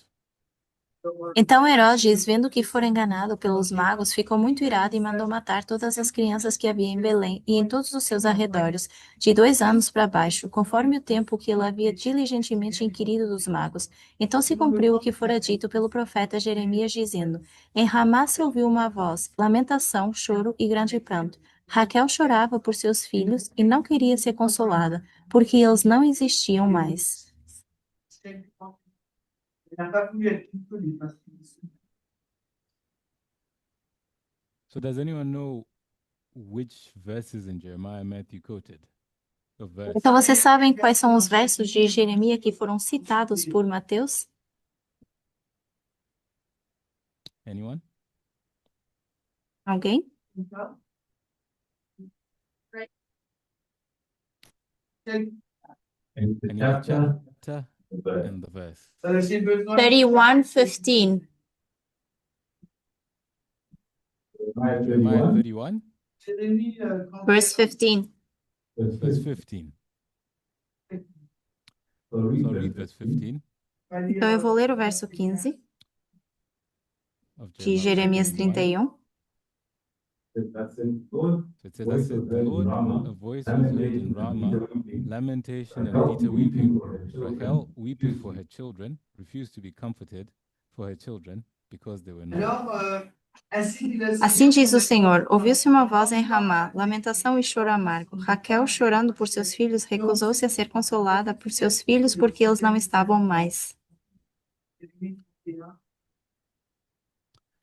Então Herodes, vendo que fora enganado pelos magos, ficou muito irado e mandou matar todas as crianças que havia em Belém e em todos os seus arredores, de 2 anos para baixo, conforme o tempo que ele havia diligentemente inquirido dos magos. Então se cumpriu o que fora dito pelo profeta Jeremias, dizendo: Em Ramá se ouviu uma voz, lamentação, choro e grande pranto. Raquel chorava por seus filhos e não queria ser consolada, porque eles não existiam mais. So does anyone know which verses in Jeremiah Matthew quoted? The verse. Então vocês sabem quais são os versos de Jeremias que foram citados por Mateus? Anyone? Alguém? And the chapter and the verse. 31:15. Jeremiah 31, Verse 15. verse 15. So read verse 15 Então eu vou ler o verso 15 of de Jeremias 31. So it says, Thus said the Lord, a voice was heard in Ramah, lamentation and bitter weeping. Rachel, weeping for her children, refused to be comforted for her children, because they were not. Assim diz o Senhor: ouviu-se uma voz em Ramá, lamentação e choro amargo. Raquel, chorando por seus filhos, recusou-se a ser consolada por seus filhos, porque eles não estavam mais.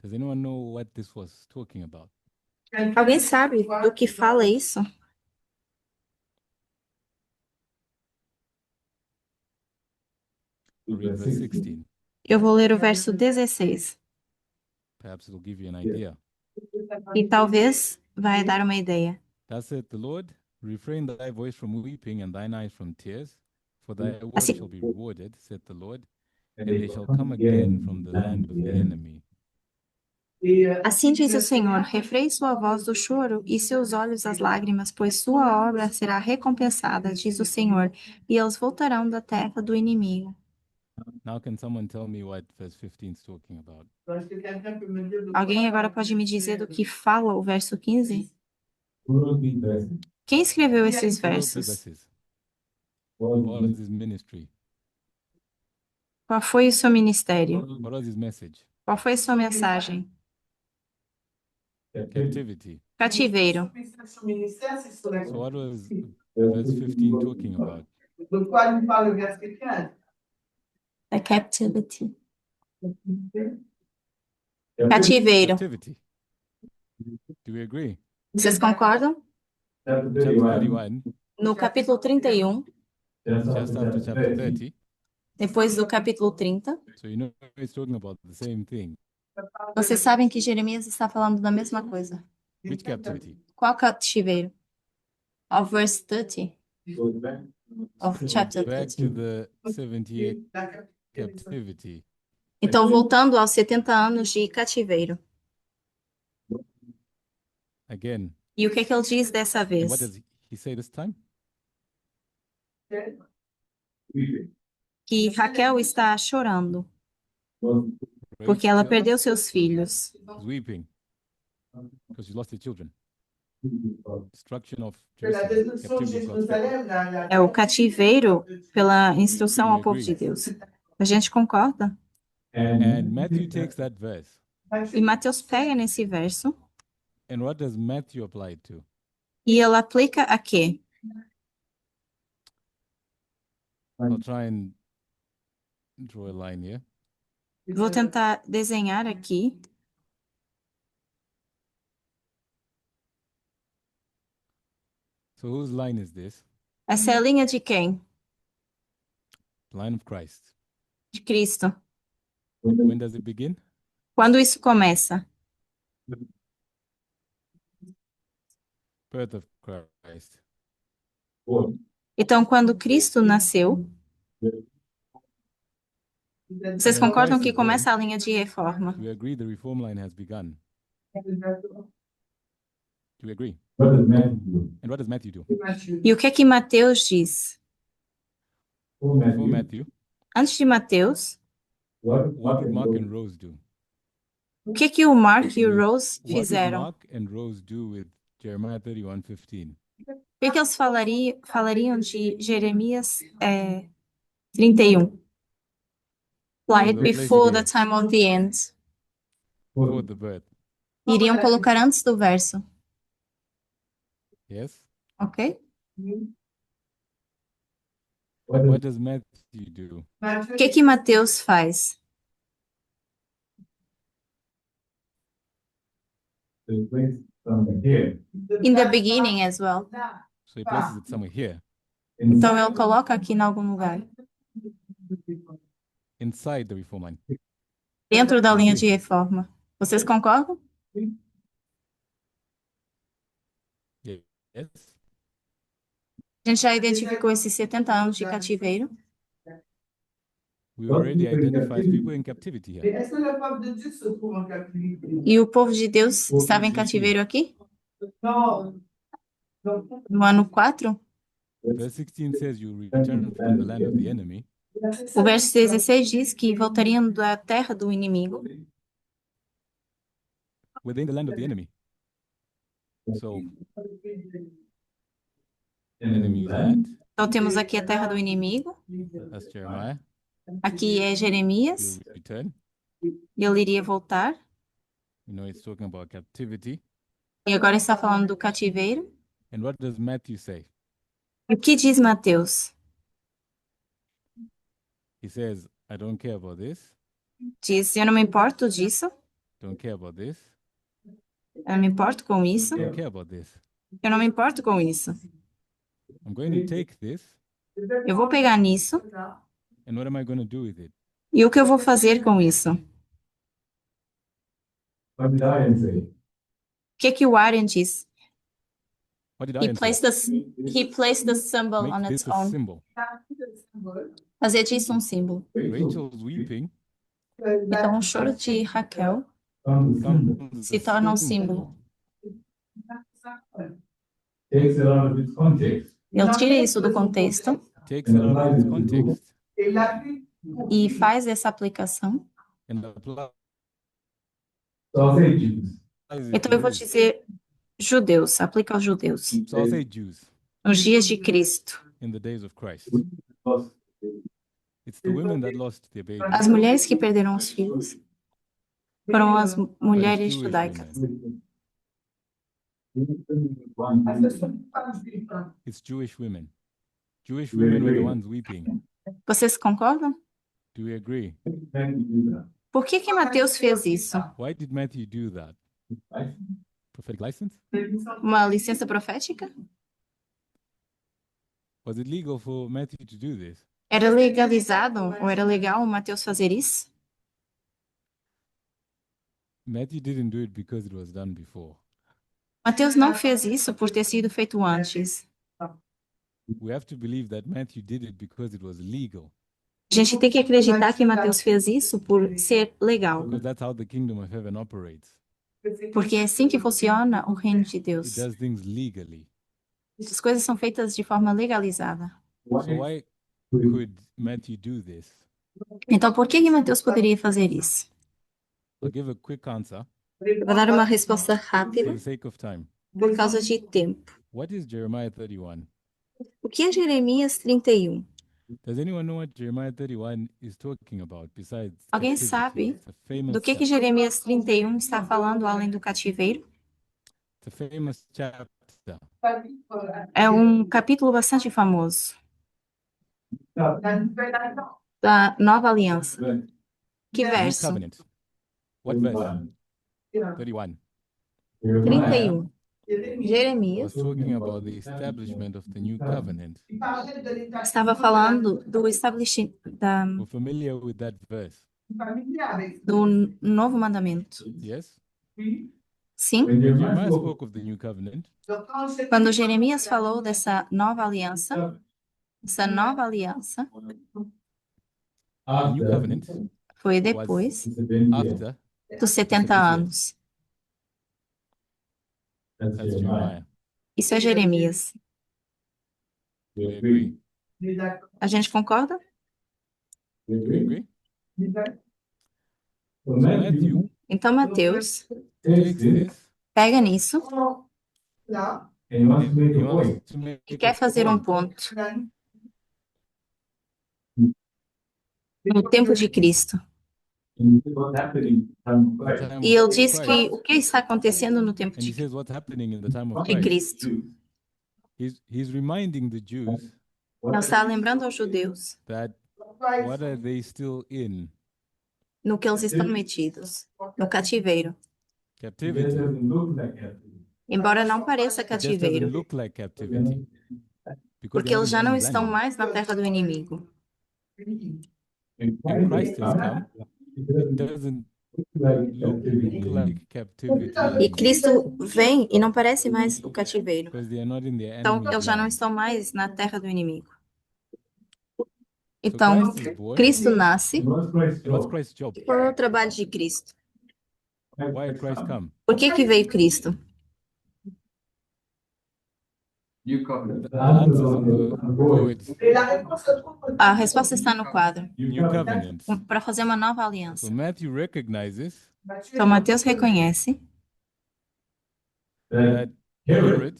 Does anyone know what this was talking about? Alguém sabe do que fala isso? I'll read verse 16. Eu vou ler o verso 16. Perhaps it'll give you an idea. E talvez vai dar uma ideia. Thus saith the Lord, refrain thy voice from weeping and thine eyes from tears, for thy work Assim- shall be rewarded, saith the Lord, and they shall come again from the land of the enemy. Assim diz o Senhor: refreie sua voz do choro e seus olhos das lágrimas, pois sua obra será recompensada, diz o Senhor, e eles voltarão da terra do inimigo. Now can someone tell me what verse 15 is talking about? Alguém agora pode me dizer do que fala o verso 15? Quem escreveu esses Who wrote the versos? verses? What was his ministry? Qual foi o seu ministério? What was his message? Qual foi a sua mensagem? Captivity. Cativeiro. So what was verse 15 talking about? The captivity. Cativeiro. Captivity. Do we agree? Vocês concordam? Chapter 31, No capítulo 31, just after chapter 30. depois do capítulo 30, So you know it's talking about the same thing. vocês sabem que Jeremias está falando da mesma coisa. Which captivity? Qual cativeiro? Of verse 30. Of chapter Back 30. to the 70-year captivity. Então, voltando aos 70 anos de cativeiro. Again. E o que é que ele diz dessa And what vez? does he say this time? Que Raquel está chorando, porque ela perdeu seus filhos. Is weeping because she lost her children. Destruction of Jerusalem, captivity of God's people. É o cativeiro pela instrução ao povo de Deus. A gente concorda? And Matthew takes that verse. E Mateus pega nesse verso And what does Matthew apply it to? e ele aplica a quê? I'll try and draw a line here. Vou tentar desenhar aqui. So whose line is this? Essa é a linha de quem? The line of Christ. De Cristo. When does it begin? Quando isso começa? birth of Christ. Então, quando Cristo nasceu, vocês concordam que começa a linha de reforma? Do we agree the reform line has begun? Do we agree? And what does Matthew do? E o que é que Mateus diz? Before Matthew, Antes de Mateus, what did Mark and Rose do? o que é que o Mark e o Rose What did fizeram? Mark and Rose do with Jeremiah 31:15? O que é que eles falariam de Jeremias 31? Apply it before the time of the end. Before the birth. Iriam colocar antes do verso, Yes? ok? What does Matthew do? O que é que Mateus faz? In the beginning as well. So he places it somewhere here, Então ele coloca aqui em algum lugar, inside the reform line. dentro da linha de reforma. Vocês concordam? Yes? A gente já identificou esses 70 anos de cativeiro. We already identified people in captivity here. Est-ce que le peuple de Dieu se trouve en captivité? E o povo de Deus estava em cativeiro aqui? Non. No ano 4? Verse 16 says you return from the land of the enemy. O verso 16 diz que voltariam da terra do inimigo, Within the land of the enemy. So, enemy is that. então temos aqui a terra do inimigo, That's Jeremiah. aqui é Jeremias, He'll return. ele iria voltar, You know, it's talking about captivity. e agora está falando do cativeiro. And what does Matthew say? E o que diz Mateus? He says, I don't care about this. Diz, eu não me importo disso, Don't care about this. eu não me importo com isso, Don't care about this. eu não me importo com isso. I'm going to take this. Eu vou pegar nisso, And what am I going to do with it? e o que eu vou fazer com isso? O que é que o Aaron diz? What did He I say? placed the symbol on Make its this a own. symbol. Fazer disso um símbolo. Rachel's weeping Então, o choro de Raquel becomes se a torna um symbol. símbolo. Ele tira isso do contexto Takes it out of its context e faz essa aplicação. and applies Então, eu vou dizer judeus, aplica aos judeus. So I'll say Jews Nos dias de Cristo. in the days of Christ. It's the women that lost their babies. As mulheres que perderam os filhos foram as but it's mulheres Jewish judaicas. women. It's Jewish women. Jewish women were the ones weeping. Vocês concordam? Do we agree? Por que Mateus fez isso? Why did Matthew do that? Prophetic license? Uma licença profética? Was it legal for Matthew to do this? Era legalizado ou era legal o Mateus fazer isso? Matthew didn't do it because it was done before. Mateus não fez isso por ter sido feito antes. We have to believe that Matthew did it because it was legal, A gente tem que acreditar que Mateus fez isso por ser legal, because that's how the kingdom of heaven operates. porque é assim que funciona o reino de It Deus. does things legally. As coisas são feitas de forma legalizada. So why could Matthew do this? Então, por que Mateus poderia fazer isso? I'll give a quick answer Eu vou dar uma resposta for rápida the sake of time. por causa de tempo. What is Jeremiah 31? O que é Jeremias 31? Does anyone know what Jeremiah 31 is talking about besides Alguém captivity? sabe It's a famous do que chapter. Jeremias 31 está falando além do cativeiro? It's a famous chapter. É um capítulo bastante famoso da Nova Aliança. Que New verso? covenant. What verse? 31. 31. Was Jeremias talking about the establishment of the new covenant. estava falando do establishment We're familiar with that verse. do novo mandamento. Yes? Sim, When Jeremiah spoke of the new covenant, quando Jeremias falou dessa nova aliança, the new covenant foi was depois after dos 70 anos. that's Jeremiah. Isso é Jeremias. We agree. A gente concorda? We agree. So Matthew Então, Mateus takes this pega nisso and he wants to make e quer fazer um ponto no tempo de Cristo. E ele diz que o que está acontecendo no tempo And he de says what's happening in the time of de Christ. Cristo. He's reminding the Jews Ele está lembrando aos judeus that what are they still in? no que eles estão metidos, no cativeiro. Captivity. Embora não pareça It just cativeiro, doesn't look like captivity. Because porque they're eles not já in não the estão land. mais na terra do inimigo. When Christ has come, it doesn't look like captivity E Cristo vem e não parece mais o cativeiro. because they are not in their Então, enemy's eles já não land. estão mais na terra do inimigo. So Então, Christ is born. Cristo nasce. And what's Christ's job? Qual é o trabalho de Cristo? Why did Christ come? Por que veio Cristo? New covenant. The answers on the boards. A resposta está no quadro. New covenant. Para fazer uma nova aliança. So Matthew recognizes Então, Mateus reconhece that Herod,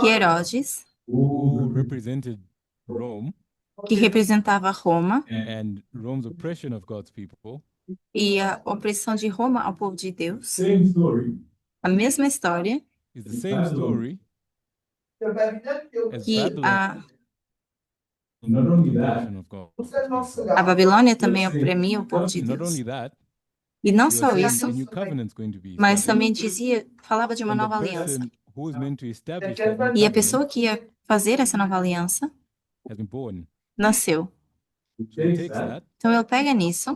que Herodes, who represented Rome que representava Roma and Rome's oppression of God's people, e a opressão de Roma ao povo de Deus, a mesma história is the same story as que Babylon, a oppression of God's people. A Babilônia também oprimia o povo de And not Deus. only that, E não he was só saying isso, a new covenant's going to be mas established. também dizia, falava de uma And the nova aliança. person who is meant to establish that new E a covenant pessoa que ia fazer essa nova aliança has been born. nasceu. So he takes that Então ele pega nisso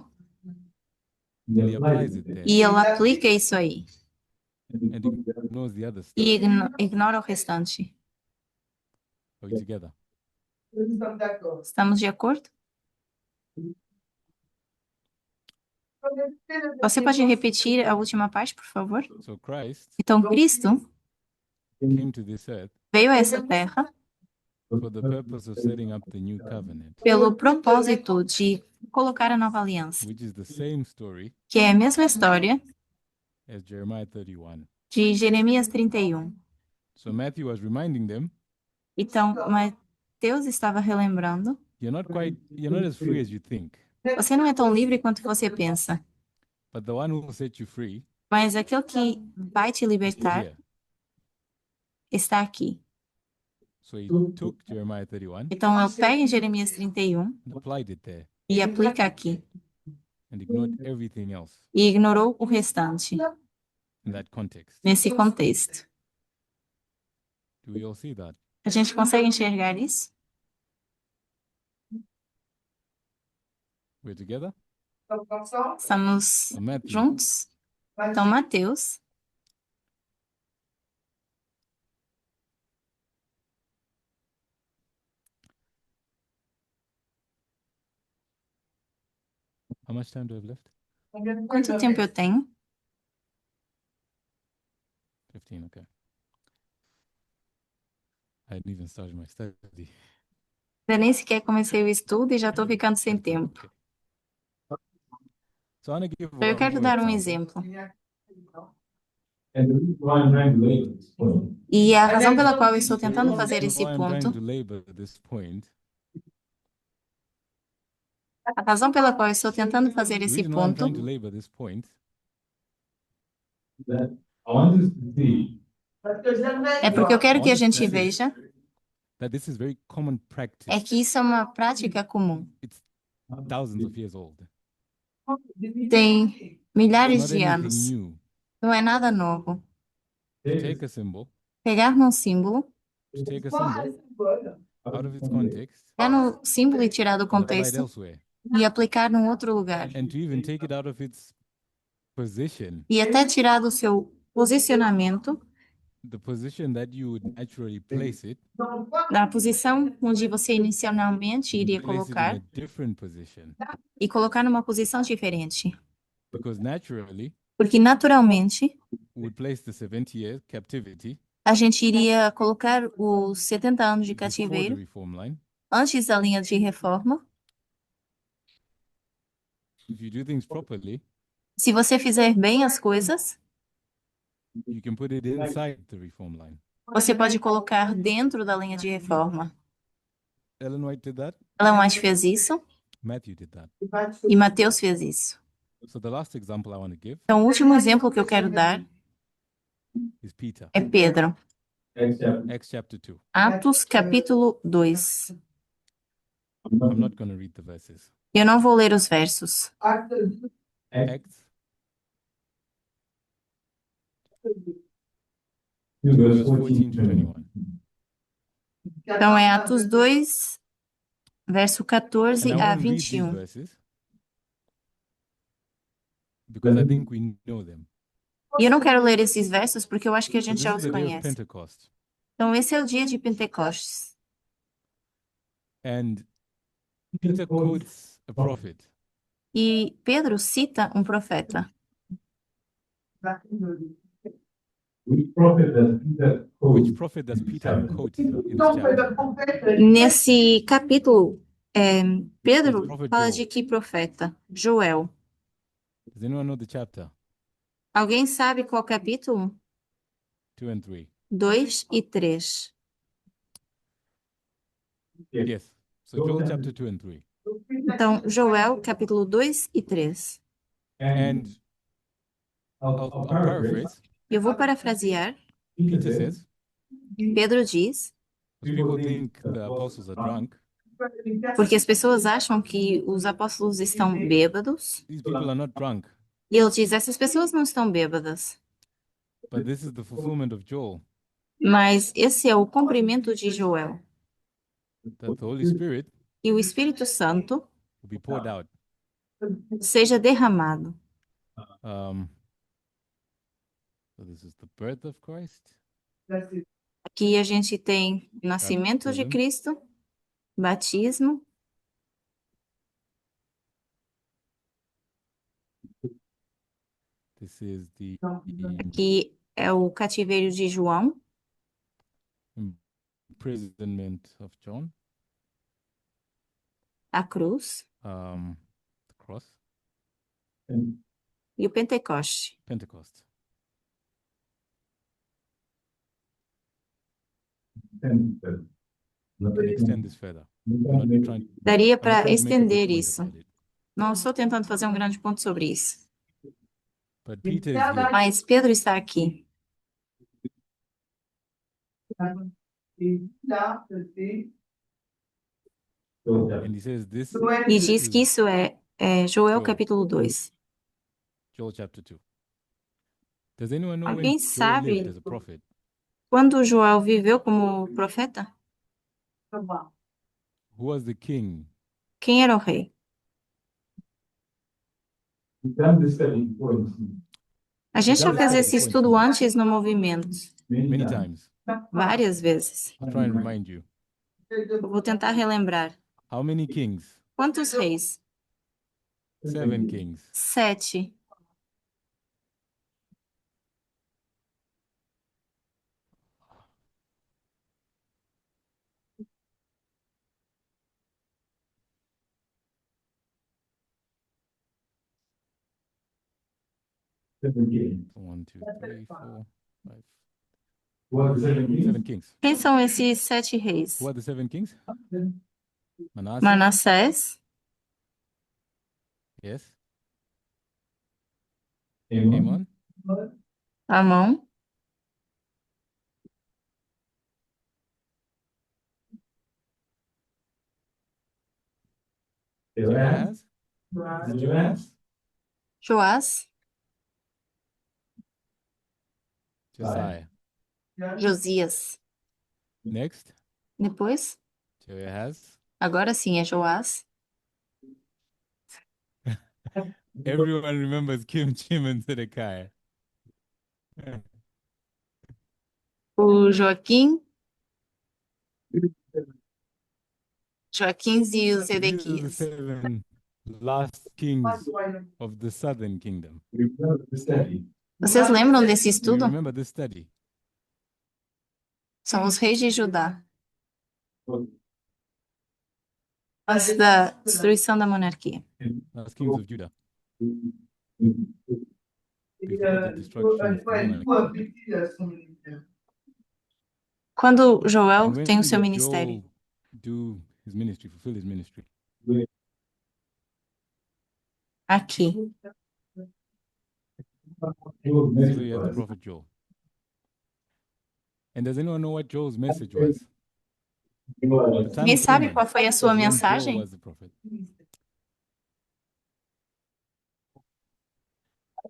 and he applies it there e ele aplica isso aí and ignores the other stuff. e ignora o restante. Are we together? Estamos de acordo? Você pode repetir a última parte, por favor? So Christ Então, Cristo came to this earth veio a essa terra for the purpose of setting up the new covenant, pelo propósito de colocar a nova aliança, which is the same story que é a mesma história as Jeremiah 31. de Jeremias 31. So Matthew was reminding them, Então, Mateus estava relembrando, you're not as free as you think, você não é tão livre quanto você pensa, but the one who will set you free mas aquele que vai te is libertar here. está aqui. So he took Jeremiah 31 Então, ele pega em Jeremias 31 and applied it there e aplica aqui, and ignored everything else e ignorou o restante in that context. nesse contexto. Do we all see that? A gente consegue enxergar isso? We're together? Estamos So Matthew juntos? Então, Mateus how much time do I have left? quanto tempo eu tenho? 15, okay. I hadn't even started my study. Eu nem sequer comecei o estudo e já estou ficando sem tempo. So I want to give Eu quero one dar um example. exemplo. E a razão pela qual eu estou tentando fazer esse Why I'm trying ponto, to labor this point, a razão pela qual eu estou tentando fazer the esse reason why I'm ponto trying to labor this point é porque eu quero que a gente veja that this is very common practice. é que isso é uma prática comum. It's thousands of years old. Tem milhares Not de anything anos. new. Não é nada novo. Take a symbol, Pegar num símbolo, take a symbol out of its context, pegar no símbolo e tirar do and apply it contexto elsewhere, e aplicar num outro lugar. and to even take it out of its position E até tirar do seu posicionamento, the position that you would naturally place it, na posição onde você inicialmente iria place it in colocar a different position. e colocar numa posição diferente. Because naturally, Porque naturalmente we would place the 70-year captivity a gente iria colocar os 70 anos de before the cativeiro reform line. antes da linha de reforma. If you do things properly, Se você fizer bem as coisas, you can put it inside the reform line. você pode colocar dentro da linha de reforma. Ellen White did that. Ellen White fez isso Matthew did that. e Mateus fez isso. So the last example I want to give Então, o último exemplo que eu quero dar is Peter. é Pedro. Acts chapter 2. Atos, capítulo 2. I'm not going to read the verses. Eu não vou ler os versos. Acts Verse verse 14 to 21. Então, é Atos 2, verso 14 And I a won't read these 21. verses because I think we know them. E eu não quero ler esses versos porque eu acho que a So gente this já is os the day of conhece. Pentecost. Então, esse é o dia de Pentecostes. And Peter quotes a prophet. E Pedro cita um profeta. Which prophet does Peter Which prophet does Peter quote in this chapter? Nesse capítulo, Pedro It's prophet fala Joel. de que profeta? Joel. Does anyone know the chapter? Alguém sabe qual capítulo? 2 and 3. 2 e 3. Yes. So Joel chapter 2 and 3. Então, Joel, capítulo 2 e 3. And I'll paraphrase. Eu vou parafrasear. Peter says, Pedro diz, because people think the apostles are drunk. porque as pessoas acham que os apóstolos estão bêbados. These people are not drunk. E ele diz, essas pessoas não estão bêbadas. But this is the fulfillment of Joel, Mas esse é o cumprimento de Joel. that the Holy Spirit E o Espírito Santo will be poured out. seja derramado. So this is the birth of Christ, Aqui a gente tem o nascimento de Baptism. Cristo, batismo, this is the aqui é o cativeiro de João, imprisonment of John, a cruz the cross, e o Pentecoste. Pentecost. You can extend this further. I'm not trying, Daria I'm not para trying to make a big estender point isso. about it. Não estou tentando fazer um grande ponto sobre isso. But Peter is here. Mas Pedro está aqui. And he says this E diz que is isso é Joel Joel. capítulo 2. Joel chapter 2. Does anyone know when Alguém Joel sabe lived as a prophet? quando Joel viveu como profeta? Who was the king? Quem era o rei? A gente já fez esse estudo antes no movimento, Many times. várias vezes. I'll try and remind you. Eu vou tentar relembrar. How many kings? Quantos reis? 7 kings. 7. One, two, three, four, five. Who are the 7 kings? 7 kings. Quem são esses 7 reis? Who are the 7 kings? Manasseh. Manassés, Yes. Amon, Amon. Amon, Joaz, Joaz. Joás, Josiah. Josias. Next. Depois, Jehoahaz. agora sim é Joás. Everyone remembers Kim, Jim, and Zedekiah. O Joaquim e o These are the Zedequias. 7 last kings of the southern kingdom. Vocês lembram desse Do you estudo? remember this study? São os reis de Judá, antes da destruição da monarquia. Last kings of Judah. Before the destruction of the monarchy. Quando And Joel when tem o seu did ministério? Joel do his ministry, fulfill his ministry? Aqui. So you have the prophet Joel. And does anyone know what Joel's message was? The time Quem is sabe coming qual foi a sua when Joel mensagem? was the prophet.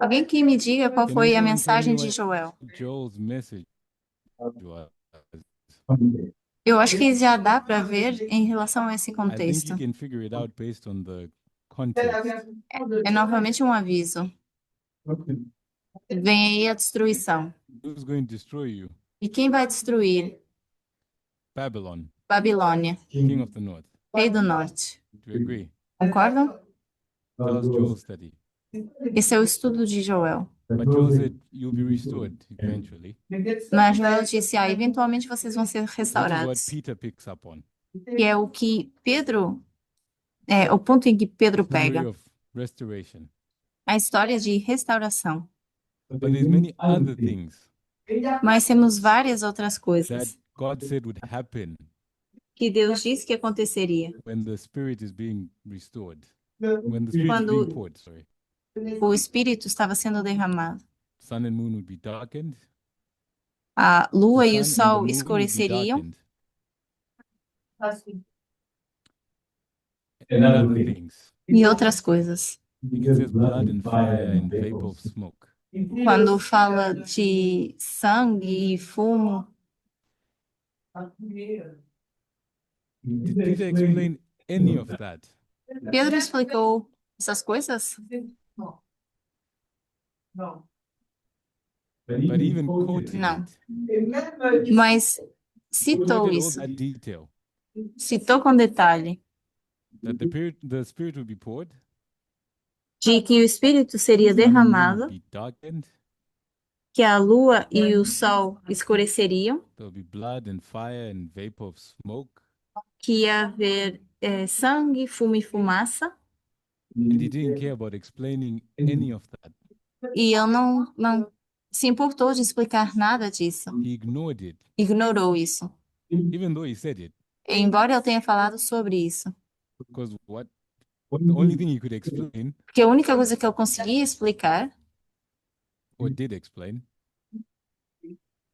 Alguém que me diga qual Can foi a anyone tell me mensagem de what Joel? Joel's message was? Eu acho que já dá para ver em relação a esse I think contexto. you can figure it out based on the context. É novamente um aviso. Vem aí a destruição. Who's going to destroy you? E quem vai destruir? Babylon, Babilônia, king of the north. rei do norte. Do you agree? Concordam? That was Joel's study. Esse é o estudo de Joel. But Joel said you'll be restored eventually. Mas Joel disse, eventualmente vocês vão ser Which is what restaurados. Peter picks up on. Que é o que Pedro, o ponto em que Pedro Story pega. of restoration. A história de restauração. But there's many other things Mas temos várias outras coisas that God said would happen que Deus disse que aconteceria. when the Spirit is being restored. When the Spirit is Quando being poured, sorry. o Espírito estava sendo derramado. Sun and moon would be darkened. A lua The e o sun and sol the moon would be escureceriam. darkened. And other things. E outras coisas. It says blood and fire and vapor of smoke. Quando fala de sangue e fumo, Did Peter explain any of that? Pedro explicou essas coisas? But even quoted Não. it. Mas citou Quoted all isso. that detail. Citou com detalhe That the Spirit would be poured. de que o Espírito seria Sun and moon derramado, would be darkened. que a lua e o sol escureceriam, There will be blood and fire and vapor of smoke. que ia haver sangue, fumo e fumaça. And he didn't care about explaining any of that. E eu não se importou de explicar nada disso. He ignored it, Ignorou isso. even though he said it. Embora eu tenha falado sobre isso. Because the only thing he could explain, Porque a única coisa que eu conseguia explicar, or did explain,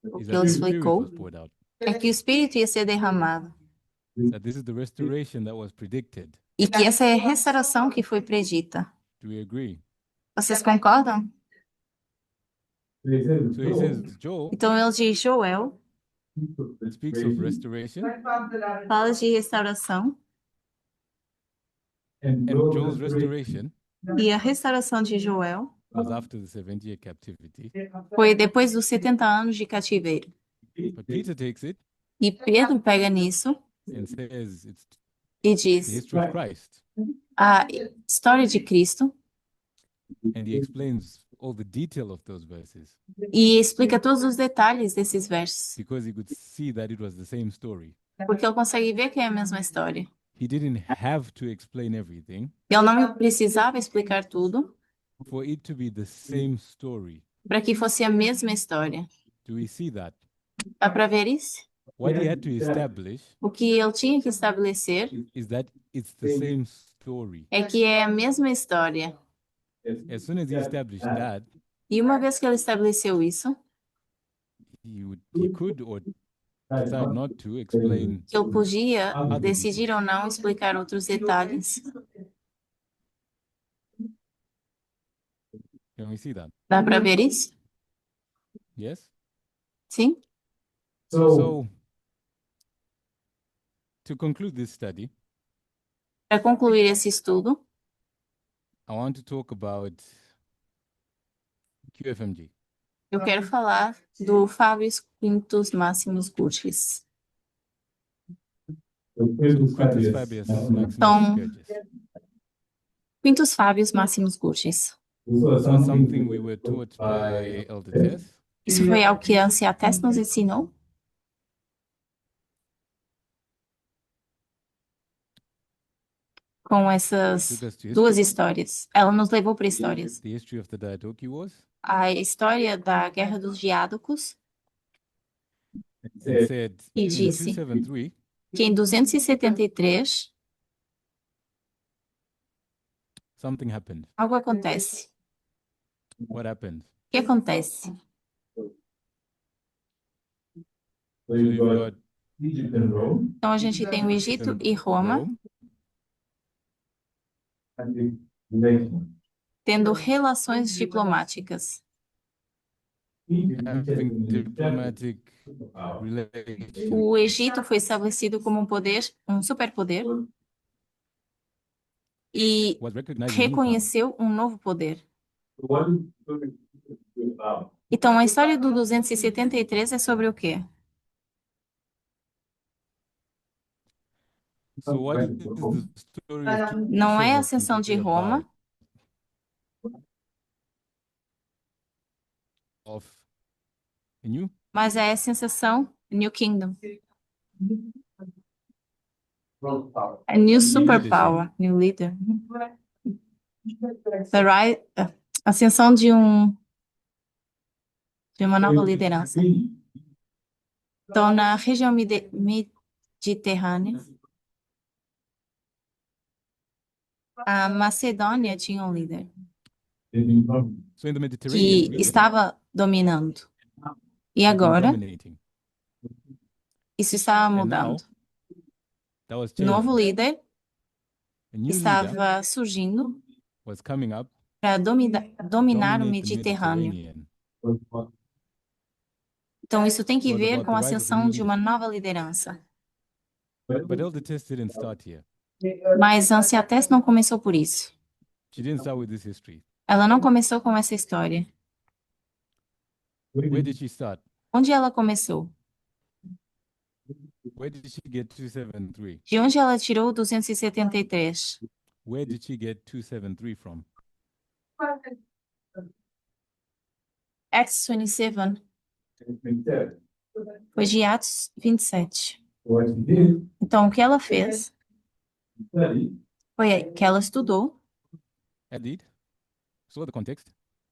o is que that ele the Spirit explicou, was poured out. é que o Espírito ia ser derramado. That this is the restoration that was predicted. E que essa é a restauração que foi predita. Do we agree? Vocês concordam? So he says, Joel Então ele diz, Joel speaks of restoration, fala de restauração. and Joel's restoration E a restauração de Joel was after the 70-year captivity. foi depois dos 70 anos de cativeiro. But Peter takes it E Pedro pega nisso and says it's e the diz history of Christ. a história de Cristo And he explains all the detail of those verses e explica todos os detalhes desses versos. because he could see that it was the same story. Porque ele consegue ver que é a mesma história. He didn't have to explain everything Ele não precisava explicar tudo for it to be the same story. para que fosse a mesma história. Do we see that? Dá para ver isso? What he had to establish O que ele tinha que estabelecer is that it's the same story. é que é a mesma história. As soon as he established that, E uma vez que ele estabeleceu isso, he could or decide not to explain. que ele podia decidir ou não explicar outros detalhes. Can we see that? Dá para ver isso? Yes? Sim? So, to conclude this study, Para concluir esse estudo, I want to talk about QFMG. Eu quero falar do Fabius Quintus Maximus Curtius. Quintus Fabius Maximus Então, Curtius. Quintus Fabius Maximus Curtius. This was something we were taught by Elder Tess. Isso foi algo que a Ancia Tess nos ensinou. Com essas duas histórias. Ela nos levou para histórias. The history of the Diadochi Wars. A história da Guerra dos Diádocos. It said E in disse 273, que em 273 something happened. algo acontece. What happened? O que acontece? So you've got Egypt and Rome. Então a gente tem o Egito e Roma Rome, tendo relações diplomáticas. having diplomatic relations. O Egito foi estabelecido como um poder, um superpoder, e Was recognizing new power. reconheceu um novo poder. Então a história do 273 é sobre o quê? So what is the story of Não é a 273 ascensão de about? Roma, Of a new mas é a sensação New Kingdom. A New Superpower, New Leader. Ascensão de uma nova liderança. Então, na região mediterrânea, a Macedônia tinha um líder so in the que Mediterranean region, estava dominando. E it was agora, dominating. isso estava And now, mudando. that was O changing. novo líder A new leader estava surgindo was coming up, para dominar o dominate the Mediterrâneo. Mediterranean. Então, isso tem que Was ver about com a the rise of ascensão new de uma nova liderança. But Elder Tess didn't start here. Mas a Ancia Tess não começou por isso. She didn't start with this history. Ela não começou com essa história. Where did she start? Onde ela começou? Where did she get 273? De onde ela tirou o 273? Where did she get 273 from? Acts 27. Foi de Atos 27. Então, o que ela fez foi que ela estudou, Indeed. So the context.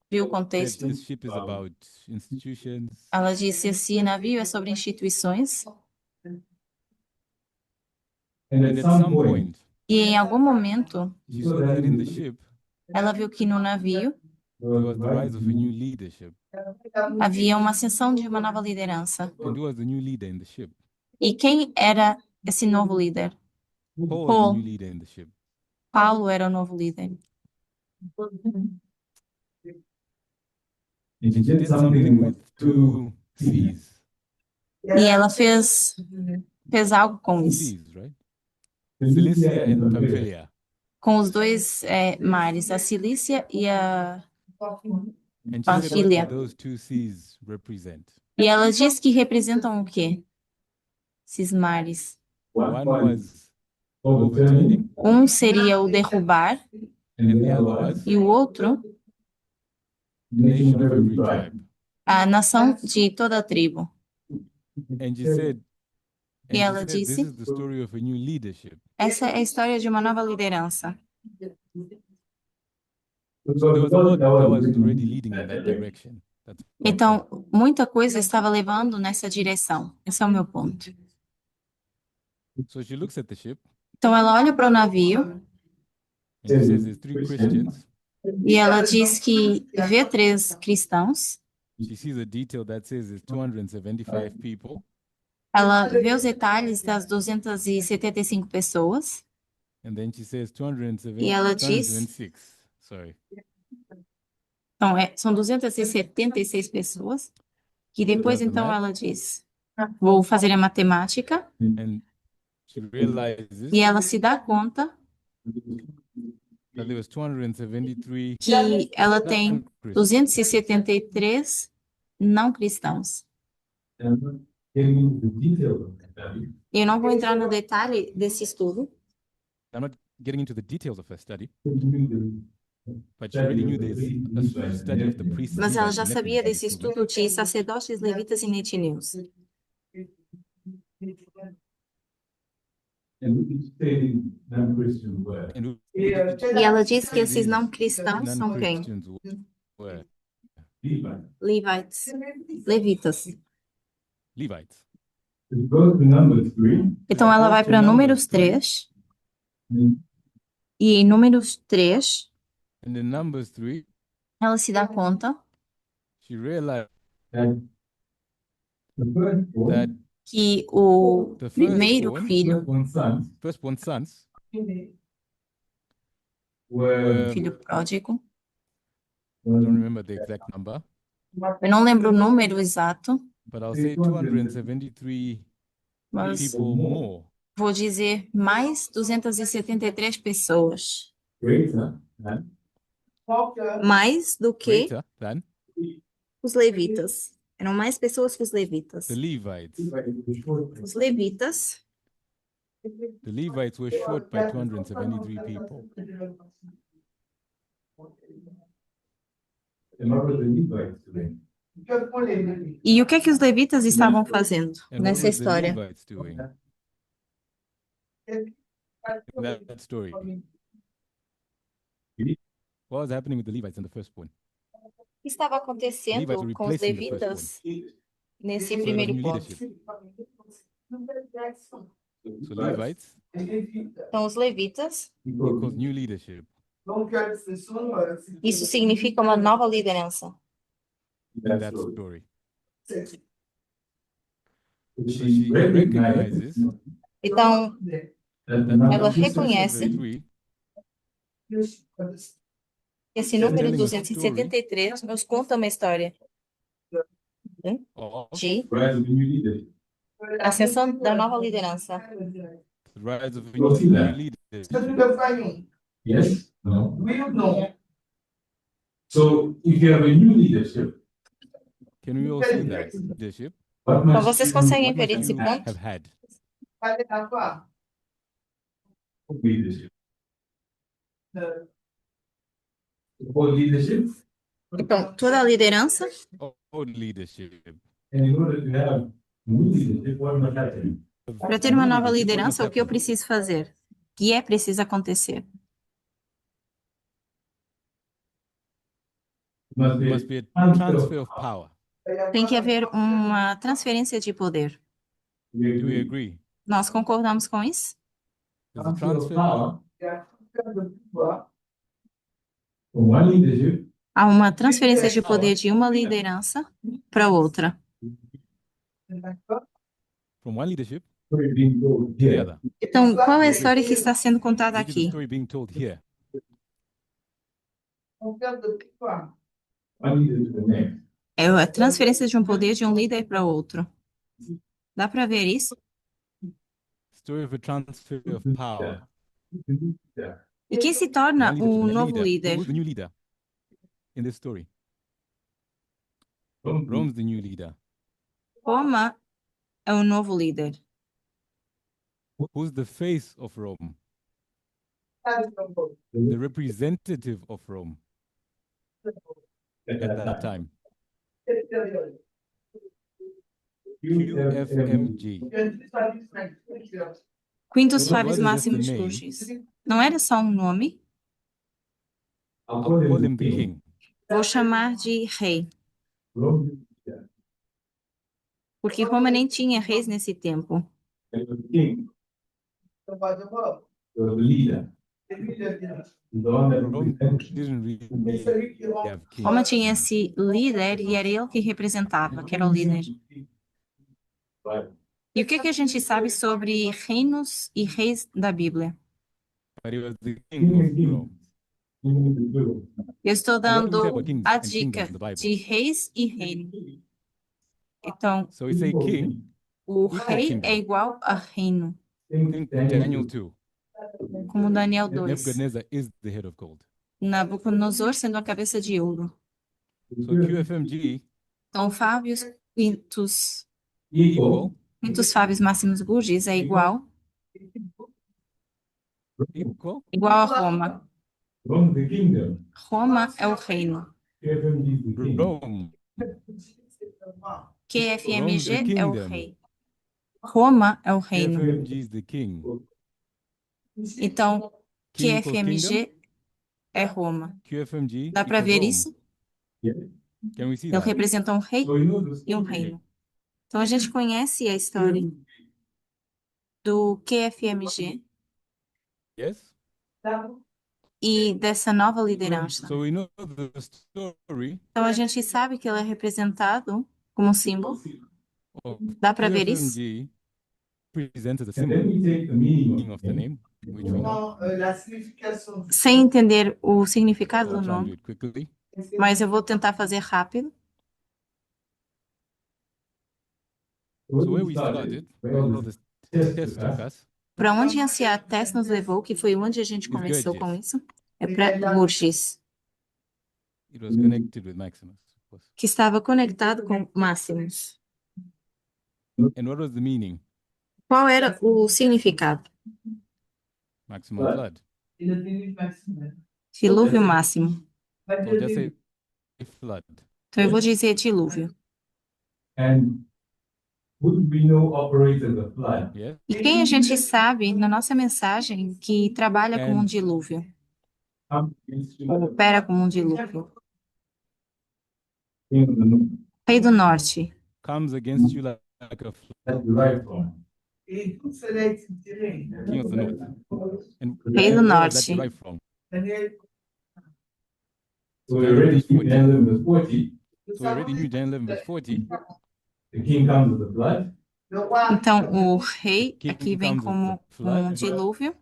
viu o Said contexto. this ship is about institutions. Ela disse: esse navio é sobre instituições. And at some point, E em algum momento, she saw that in the ship, ela viu que no navio there was the rise of a new leadership. havia uma ascensão de uma nova liderança. And who was the new leader in the ship? E quem era esse novo líder? Paul was Paul. the new leader in the ship. Paulo era o novo líder. She did something with two C's. E ela fez algo com isso, Seas, right? Cilicia and Pamphylia. com os dois mares, a Cilícia e a... And she said, what Pamphylia. do those two C's represent? E ela diz que representam o quê? Esses mares. One was overturning, Um seria o derrubar and the other was e o outro, nation of every tribe. a nação de toda a tribo. And she said, E ela this disse, is the story of a new leadership. essa é a história de uma nova liderança. So there was a lot that was already leading in that direction. That's my point. Então, muita coisa estava levando nessa direção. Esse é o meu ponto. So she looks at the ship Então, ela olha para o navio and she says there's three Christians. e ela diz que vê 3 cristãos. She sees a detail that says there's 275 people. Ela vê os detalhes das 275 pessoas. And then she says 270, E ela diz- 206. Sorry. Então, são 276 pessoas. E depois, Does the então, math. ela diz, vou fazer a matemática. And she realizes E ela se dá conta that there was 273 que ela tem non-Christians. 273 não cristãos. And I'm not getting into the details of that study, E eu não vou entrar no detalhe desse estudo, I'm not getting into the details of her study, but doing but she already knew there's a study of the priests. mas ela Levites, já and sabia Nethinim in desse this movement. estudo de sacerdotes, levitas e netineus. and we keep stating non-Christian word. And E ela diz que esses não cristãos são quem? non-Christians were Levites, levitas. Levites. It goes to number 3. Então ela vai para Números 3, e em Números 3, And in Numbers 3, ela se dá conta she realized And the first one, that que o the primeiro filho, firstborn sons were filho pródigo, don't remember the exact number, eu não lembro o número exato, but I'll say 273 mas people more vou dizer mais 273 pessoas, greater than mais do que greater than os levitas. Eram mais pessoas que os levitas. the Levites. Os levitas The Levites were short by 273 people. And what were the Levites doing? E o que é que os levitas estavam fazendo And what nessa were the história? Levites doing in that story? What was happening with the Levites and the firstborn? O que estava Levites acontecendo were com os replacing the levitas nesse So there was primeiro new ponto? leadership. So Levites Então, os levitas, equals new leadership. isso significa uma nova liderança. In that story. So She she recognizes Então, that ela number reconhece 273 que esse número telling a 273 nos conta uma história of de rise of the new leadership. ascensão da nova liderança. the rise of a You'll see new that. leadership. Yes? No? So if you have a new leadership, Can we all see that leadership? what Então, must vocês you conseguem What ver must esse you ponto? have had? leadership? For leadership, Então, toda a liderança, Old leadership. and in order to have new leadership, what must happen? para ter uma nova Leadership, what must liderança, o que eu happen? preciso fazer? O que é preciso acontecer? Must There must be a transfer transfer of power. Tem que haver uma transferência de poder. Do we agree? Nós concordamos com isso? There's a Transfer of transfer. power from one leadership Há uma transferência de poder de uma liderança para outra. From one leadership to it being told to the here. other. Então, qual é a história que está sendo contada Which is the aqui? story being told here? One leader to the next. É a transferência de um poder de um líder para outro. Dá para ver isso? Story of a transfer of power. Yeah. E quem se torna One leader to o the novo líder? Who's the new leader in this story? From Rome's the new leader. Roma é o novo líder. Who's the face of Rome? The representative of Rome at that time. QFMG. Quintus What Fabius is just Maximus the name? Crucis. Não era só um nome? I'll I'll call him the king. Vou chamar de rei, Rome, yeah. porque Roma nem tinha reis nesse tempo. And the king, the leader, the one that Rome represents didn't really have king. Roma tinha esse líder e era ele que representava, que era o líder. Bible. E o que a gente sabe sobre reinos e reis da Bíblia? But he was the king of Rome. Even in the Bible. Eu estou What do we say dando about kings a and kingdoms dica in the Bible? de reis e reino. Então, So we say king, o Equal rei kingdom. é igual a reino, think Daniel 2. como Daniel 2. Nebuchadnezzar is the head of gold. Nabucodonosor sendo a cabeça de ouro. So QFMG Então, Fábios Quintus, equal, Quintus Fábios Máximos Gurgis é igual equal, a Roma. Rome the kingdom. Roma é o reino. KFMG is the king. Rome, QFMG Rome, the é o kingdom. rei. Roma é o reino. KFMG is the king. Então, King equals kingdom, QFMG é Roma. QFMG Dá para equals ver Rome. isso? Can we see Ele that? representa um rei So you know the e um story. reino. Então, a gente conhece a história do QFMG Yes? e dessa nova liderança. So we know the story Então, a gente sabe que ele é representado como um símbolo. of Dá para ver isso? QFMG presented the And then symbol we take the meaning of the name, which we know. Sem entender o significado I'll do try and do nome, it quickly. mas eu vou tentar fazer rápido. So where we started, where all this test took us, Para onde a Ciates nos levou, que foi onde a gente começou com isso, é para Gurgis, it was connected with Maximus, of course. que estava conectado com Máximos. And what was the meaning? Qual era o significado? Maximum flood. Dilúvio máximo. Or just say flood. Então eu vou dizer dilúvio. And would we know operated the flood? Yeah. E quem a gente sabe na nossa mensagem que trabalha como um dilúvio, ou opera como um dilúvio? Rei do Norte. Comes against you like a flood. That's the right one. King of the north. And Rei do where was Norte. that derived from? So we already knew Daniel verse 40. So we already knew Daniel 11 verse 40. The king comes with the flood. Então o rei King aqui vem comes with como the flood. um dilúvio.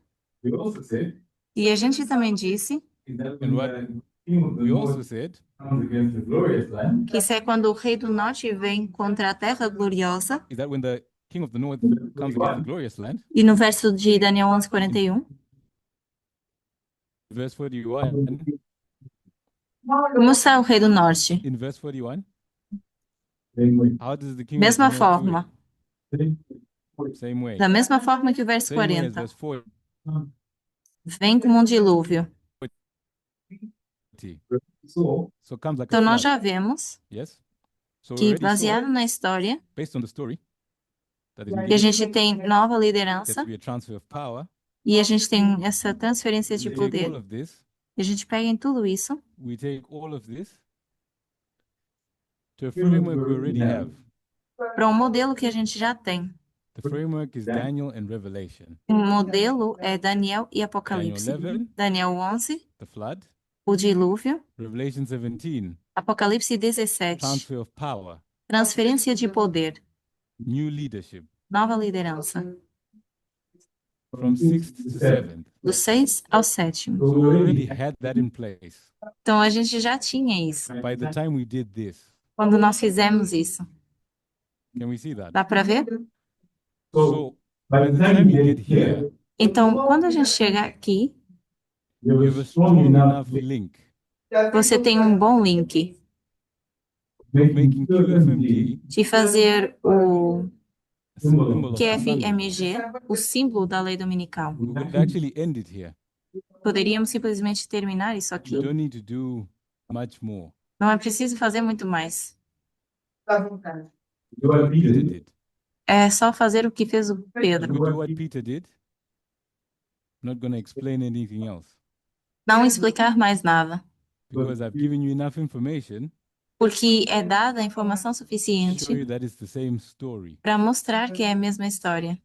We also said E a gente também disse is that And when what the king of the we also north said comes against the glorious land, que isso é quando o rei do Norte vem contra a terra gloriosa. is that when the king of the north comes against the glorious land, E no verso de Daniel 11:41, verse 41, como está o rei do Norte? in verse 41, same way. how does the king Mesma of the north do forma. it? Same way. Da mesma forma que o verso Same way as 40. verse 40. Vem como um dilúvio. So So it comes like Então a nós flood. já vemos Yes? So we que, already saw, baseado na história, based on the story, that que a indeed gente tem nova there liderança to be a transfer of power. e a gente tem essa transferência de We take all poder. of this, E a gente pega em tudo isso we take all of this to a framework we already have. para um modelo que a gente já tem. The framework is Daniel and Revelation. O modelo é Daniel e Daniel Apocalipse. 11, Daniel 11, the flood. o dilúvio. Revelation 17, Apocalipse 17, transfer of power, transferência de poder. new leadership, Nova liderança. from 6th to 7th. Do 6 ao 7º. So we already had that in place Então a gente já tinha isso. by the time we did this. Quando nós fizemos isso. Can we see that? Dá para ver? So by the time you get here, Então, quando a gente chega aqui, you have a strong enough link você tem um bom link making QFMG de fazer o a symbol of Sunday. QFMG, o símbolo da lei dominical. We could actually end it here. Poderíamos simplesmente terminar isso aqui. You don't need to do much more. Não é preciso fazer muito mais. do what Peter Peter did. did. É só fazer o que fez o If Pedro. we do what Peter did, I'm not going to explain anything else Não explicar mais nada. because I've given you enough information Porque é dada a informação to show suficiente you that it's the same story. para mostrar que é a mesma história.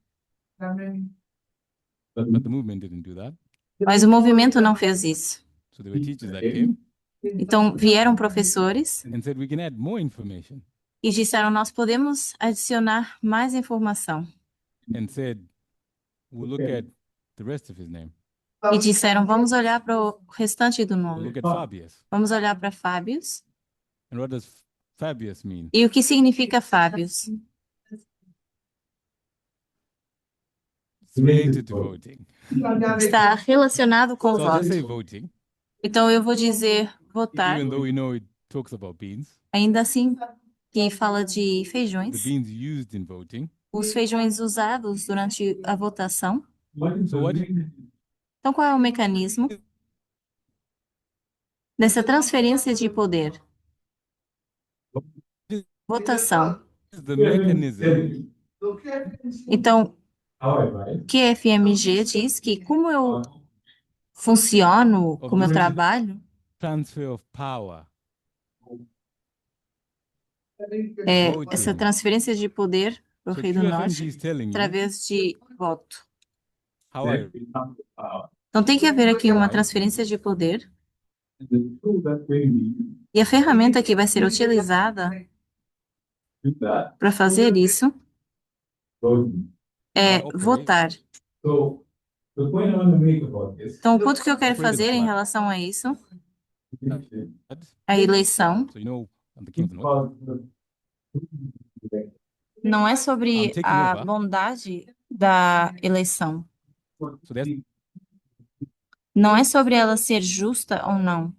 But the movement didn't do that. Mas o movimento não fez isso. So there were teachers that came Então vieram professores and said we can add more information e disseram: nós podemos adicionar mais informação. and said we'll look at the rest of his name. E disseram: vamos olhar para o restante do We'll nome. look at Fabius. Vamos olhar para Fábios. And what does Fabius mean? E o que significa Fábios? It's related to voting. Está relacionado com o So I'll just say voto. voting, Então eu vou dizer votar. even though we know it talks about beans. Ainda assim, que fala de the feijões, beans used in voting. os feijões usados durante a votação. What is So the what mechanism? Então, qual é o mecanismo dessa transferência de poder? Votação. is the mechanism Então, However, QFMG diz que como eu funciono, como eu trabalho, transfer of power? essa transferência de poder para o So Rei do QFMG Norte is telling you através de voto. how I Então, tem que haver aqui uma transferência de poder the tool that will be e a ferramenta que vai ser utilizada do that para fazer isso voting. é operate. votar. So the point I want to make about this Então, o ponto que eu quero Operate fazer em the relação a isso, is a eleição, So you know I'm the king of the north. because não é I'm sobre taking a over. bondade da eleição. So there's Não é sobre ela ser justa ou não.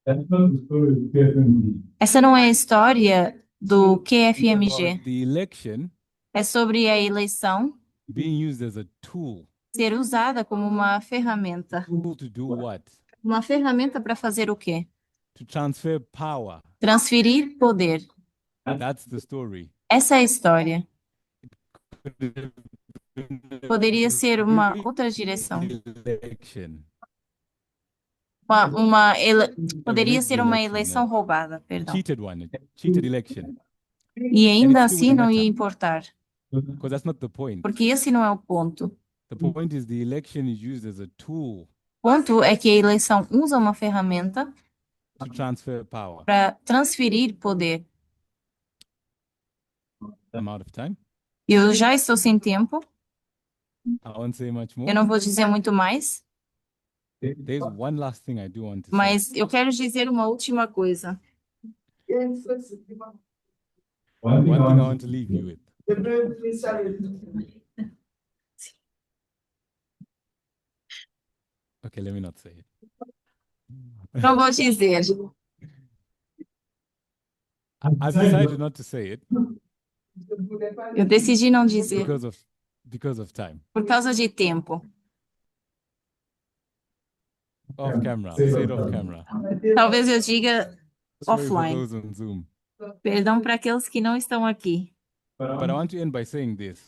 that's not the story of KFMG. Essa não é a história do QFMG. the election É sobre a eleição being used as a tool. ser usada como uma ferramenta. Tool to do what? Uma ferramenta para fazer o quê? To transfer power. Transferir poder. That's the story. Essa é a história. Poderia ser uma outra direção. Election. Poderia ser uma eleição roubada, perdão. Cheated one. Cheated election. E ainda assim não ia importar, Because that's not the point. porque esse não é o ponto. The point is the election is used as a tool O ponto é que a eleição usa uma ferramenta to transfer power. para transferir poder. I'm out of time. Eu já estou sem tempo, I won't say much more. eu não vou dizer muito mais, There's one last thing I do want to say. mas eu quero dizer uma última coisa. One thing One thing I I want want to leave you with. Okay, let me not say it. Não vou dizer. I've decided not to say it Eu decidi não dizer because of time. por causa de tempo. Off camera. Say it off camera. Talvez eu diga Sorry for offline. those on Zoom. Perdão para aqueles que não estão aqui. But I want to end by saying this.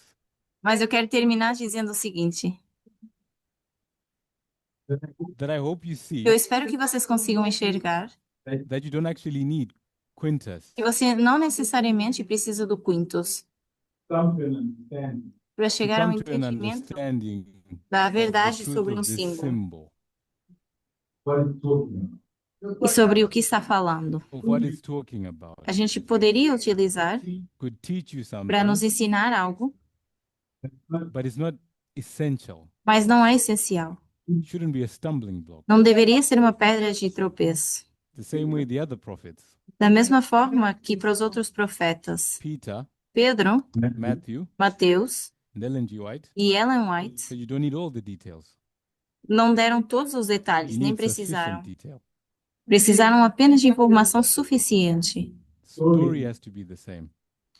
Mas eu quero terminar dizendo o seguinte. That I hope you see Eu espero que vocês consigam enxergar that you don't actually need quintus que você não necessariamente precisa do quintus come to an understanding. para to chegar ao come to an entendimento understanding da of the verdade truth sobre of um this símbolo symbol, What it's talking about. e sobre o que está falando. of what it's talking about. A gente poderia utilizar Could teach you para nos something, ensinar algo, but it's not essential. mas não é essencial. It shouldn't be a stumbling block. Não deveria ser uma pedra de tropeço. The same way the other prophets, Da mesma forma que para os outros profetas, Peter, Pedro, Matthew, Mateus and Ellen G. White, e Ellen White said you don't need all the details. não deram todos os detalhes, You nem need precisaram. sufficient detail. Precisaram apenas de informação suficiente. Story has to be the same.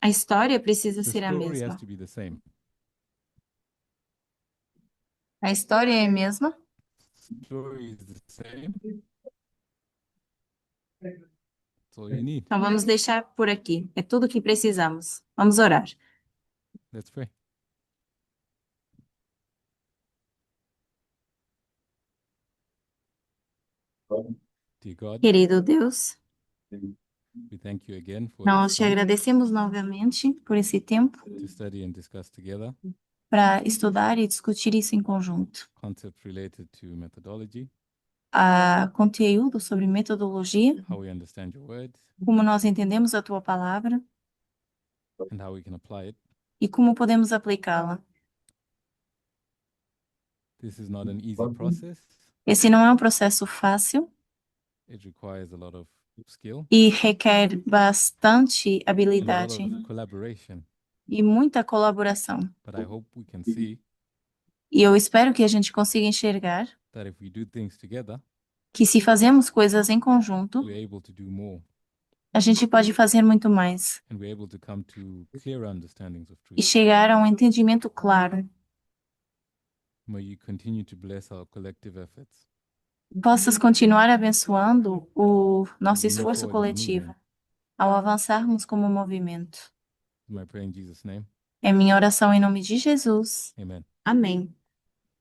A história precisa The ser a story has mesma. to be the same. A história é a mesma. Story is the same. That's all you need. Então vamos deixar por aqui. É tudo o que precisamos. Vamos orar. Let's pray. Dear God, Querido Deus, we thank you again for nós this te time agradecemos novamente por esse tempo to study and discuss together para estudar e discutir isso em conjunto. concepts related to methodology, Conteúdo sobre metodologia, how we understand your word, como nós entendemos a tua palavra and how we can apply it. e como podemos aplicá-la. This is not an easy process. Esse não é um processo fácil It requires a lot of skill e requer bastante and a lot habilidade of collaboration. e muita colaboração. But I hope we can see E eu espero que a gente consiga enxergar that if we do things together, que se fazemos coisas em conjunto, we're able to do more. A gente pode fazer muito mais and we're able to come to clear understandings of e truth. chegar a um entendimento claro. May you continue to bless our collective efforts. Possas continuar abençoando o nosso As we move esforço forward as a coletivo movement. ao avançarmos como movimento. My prayer in Jesus' name. É minha oração em nome de Jesus. Amen. Amém.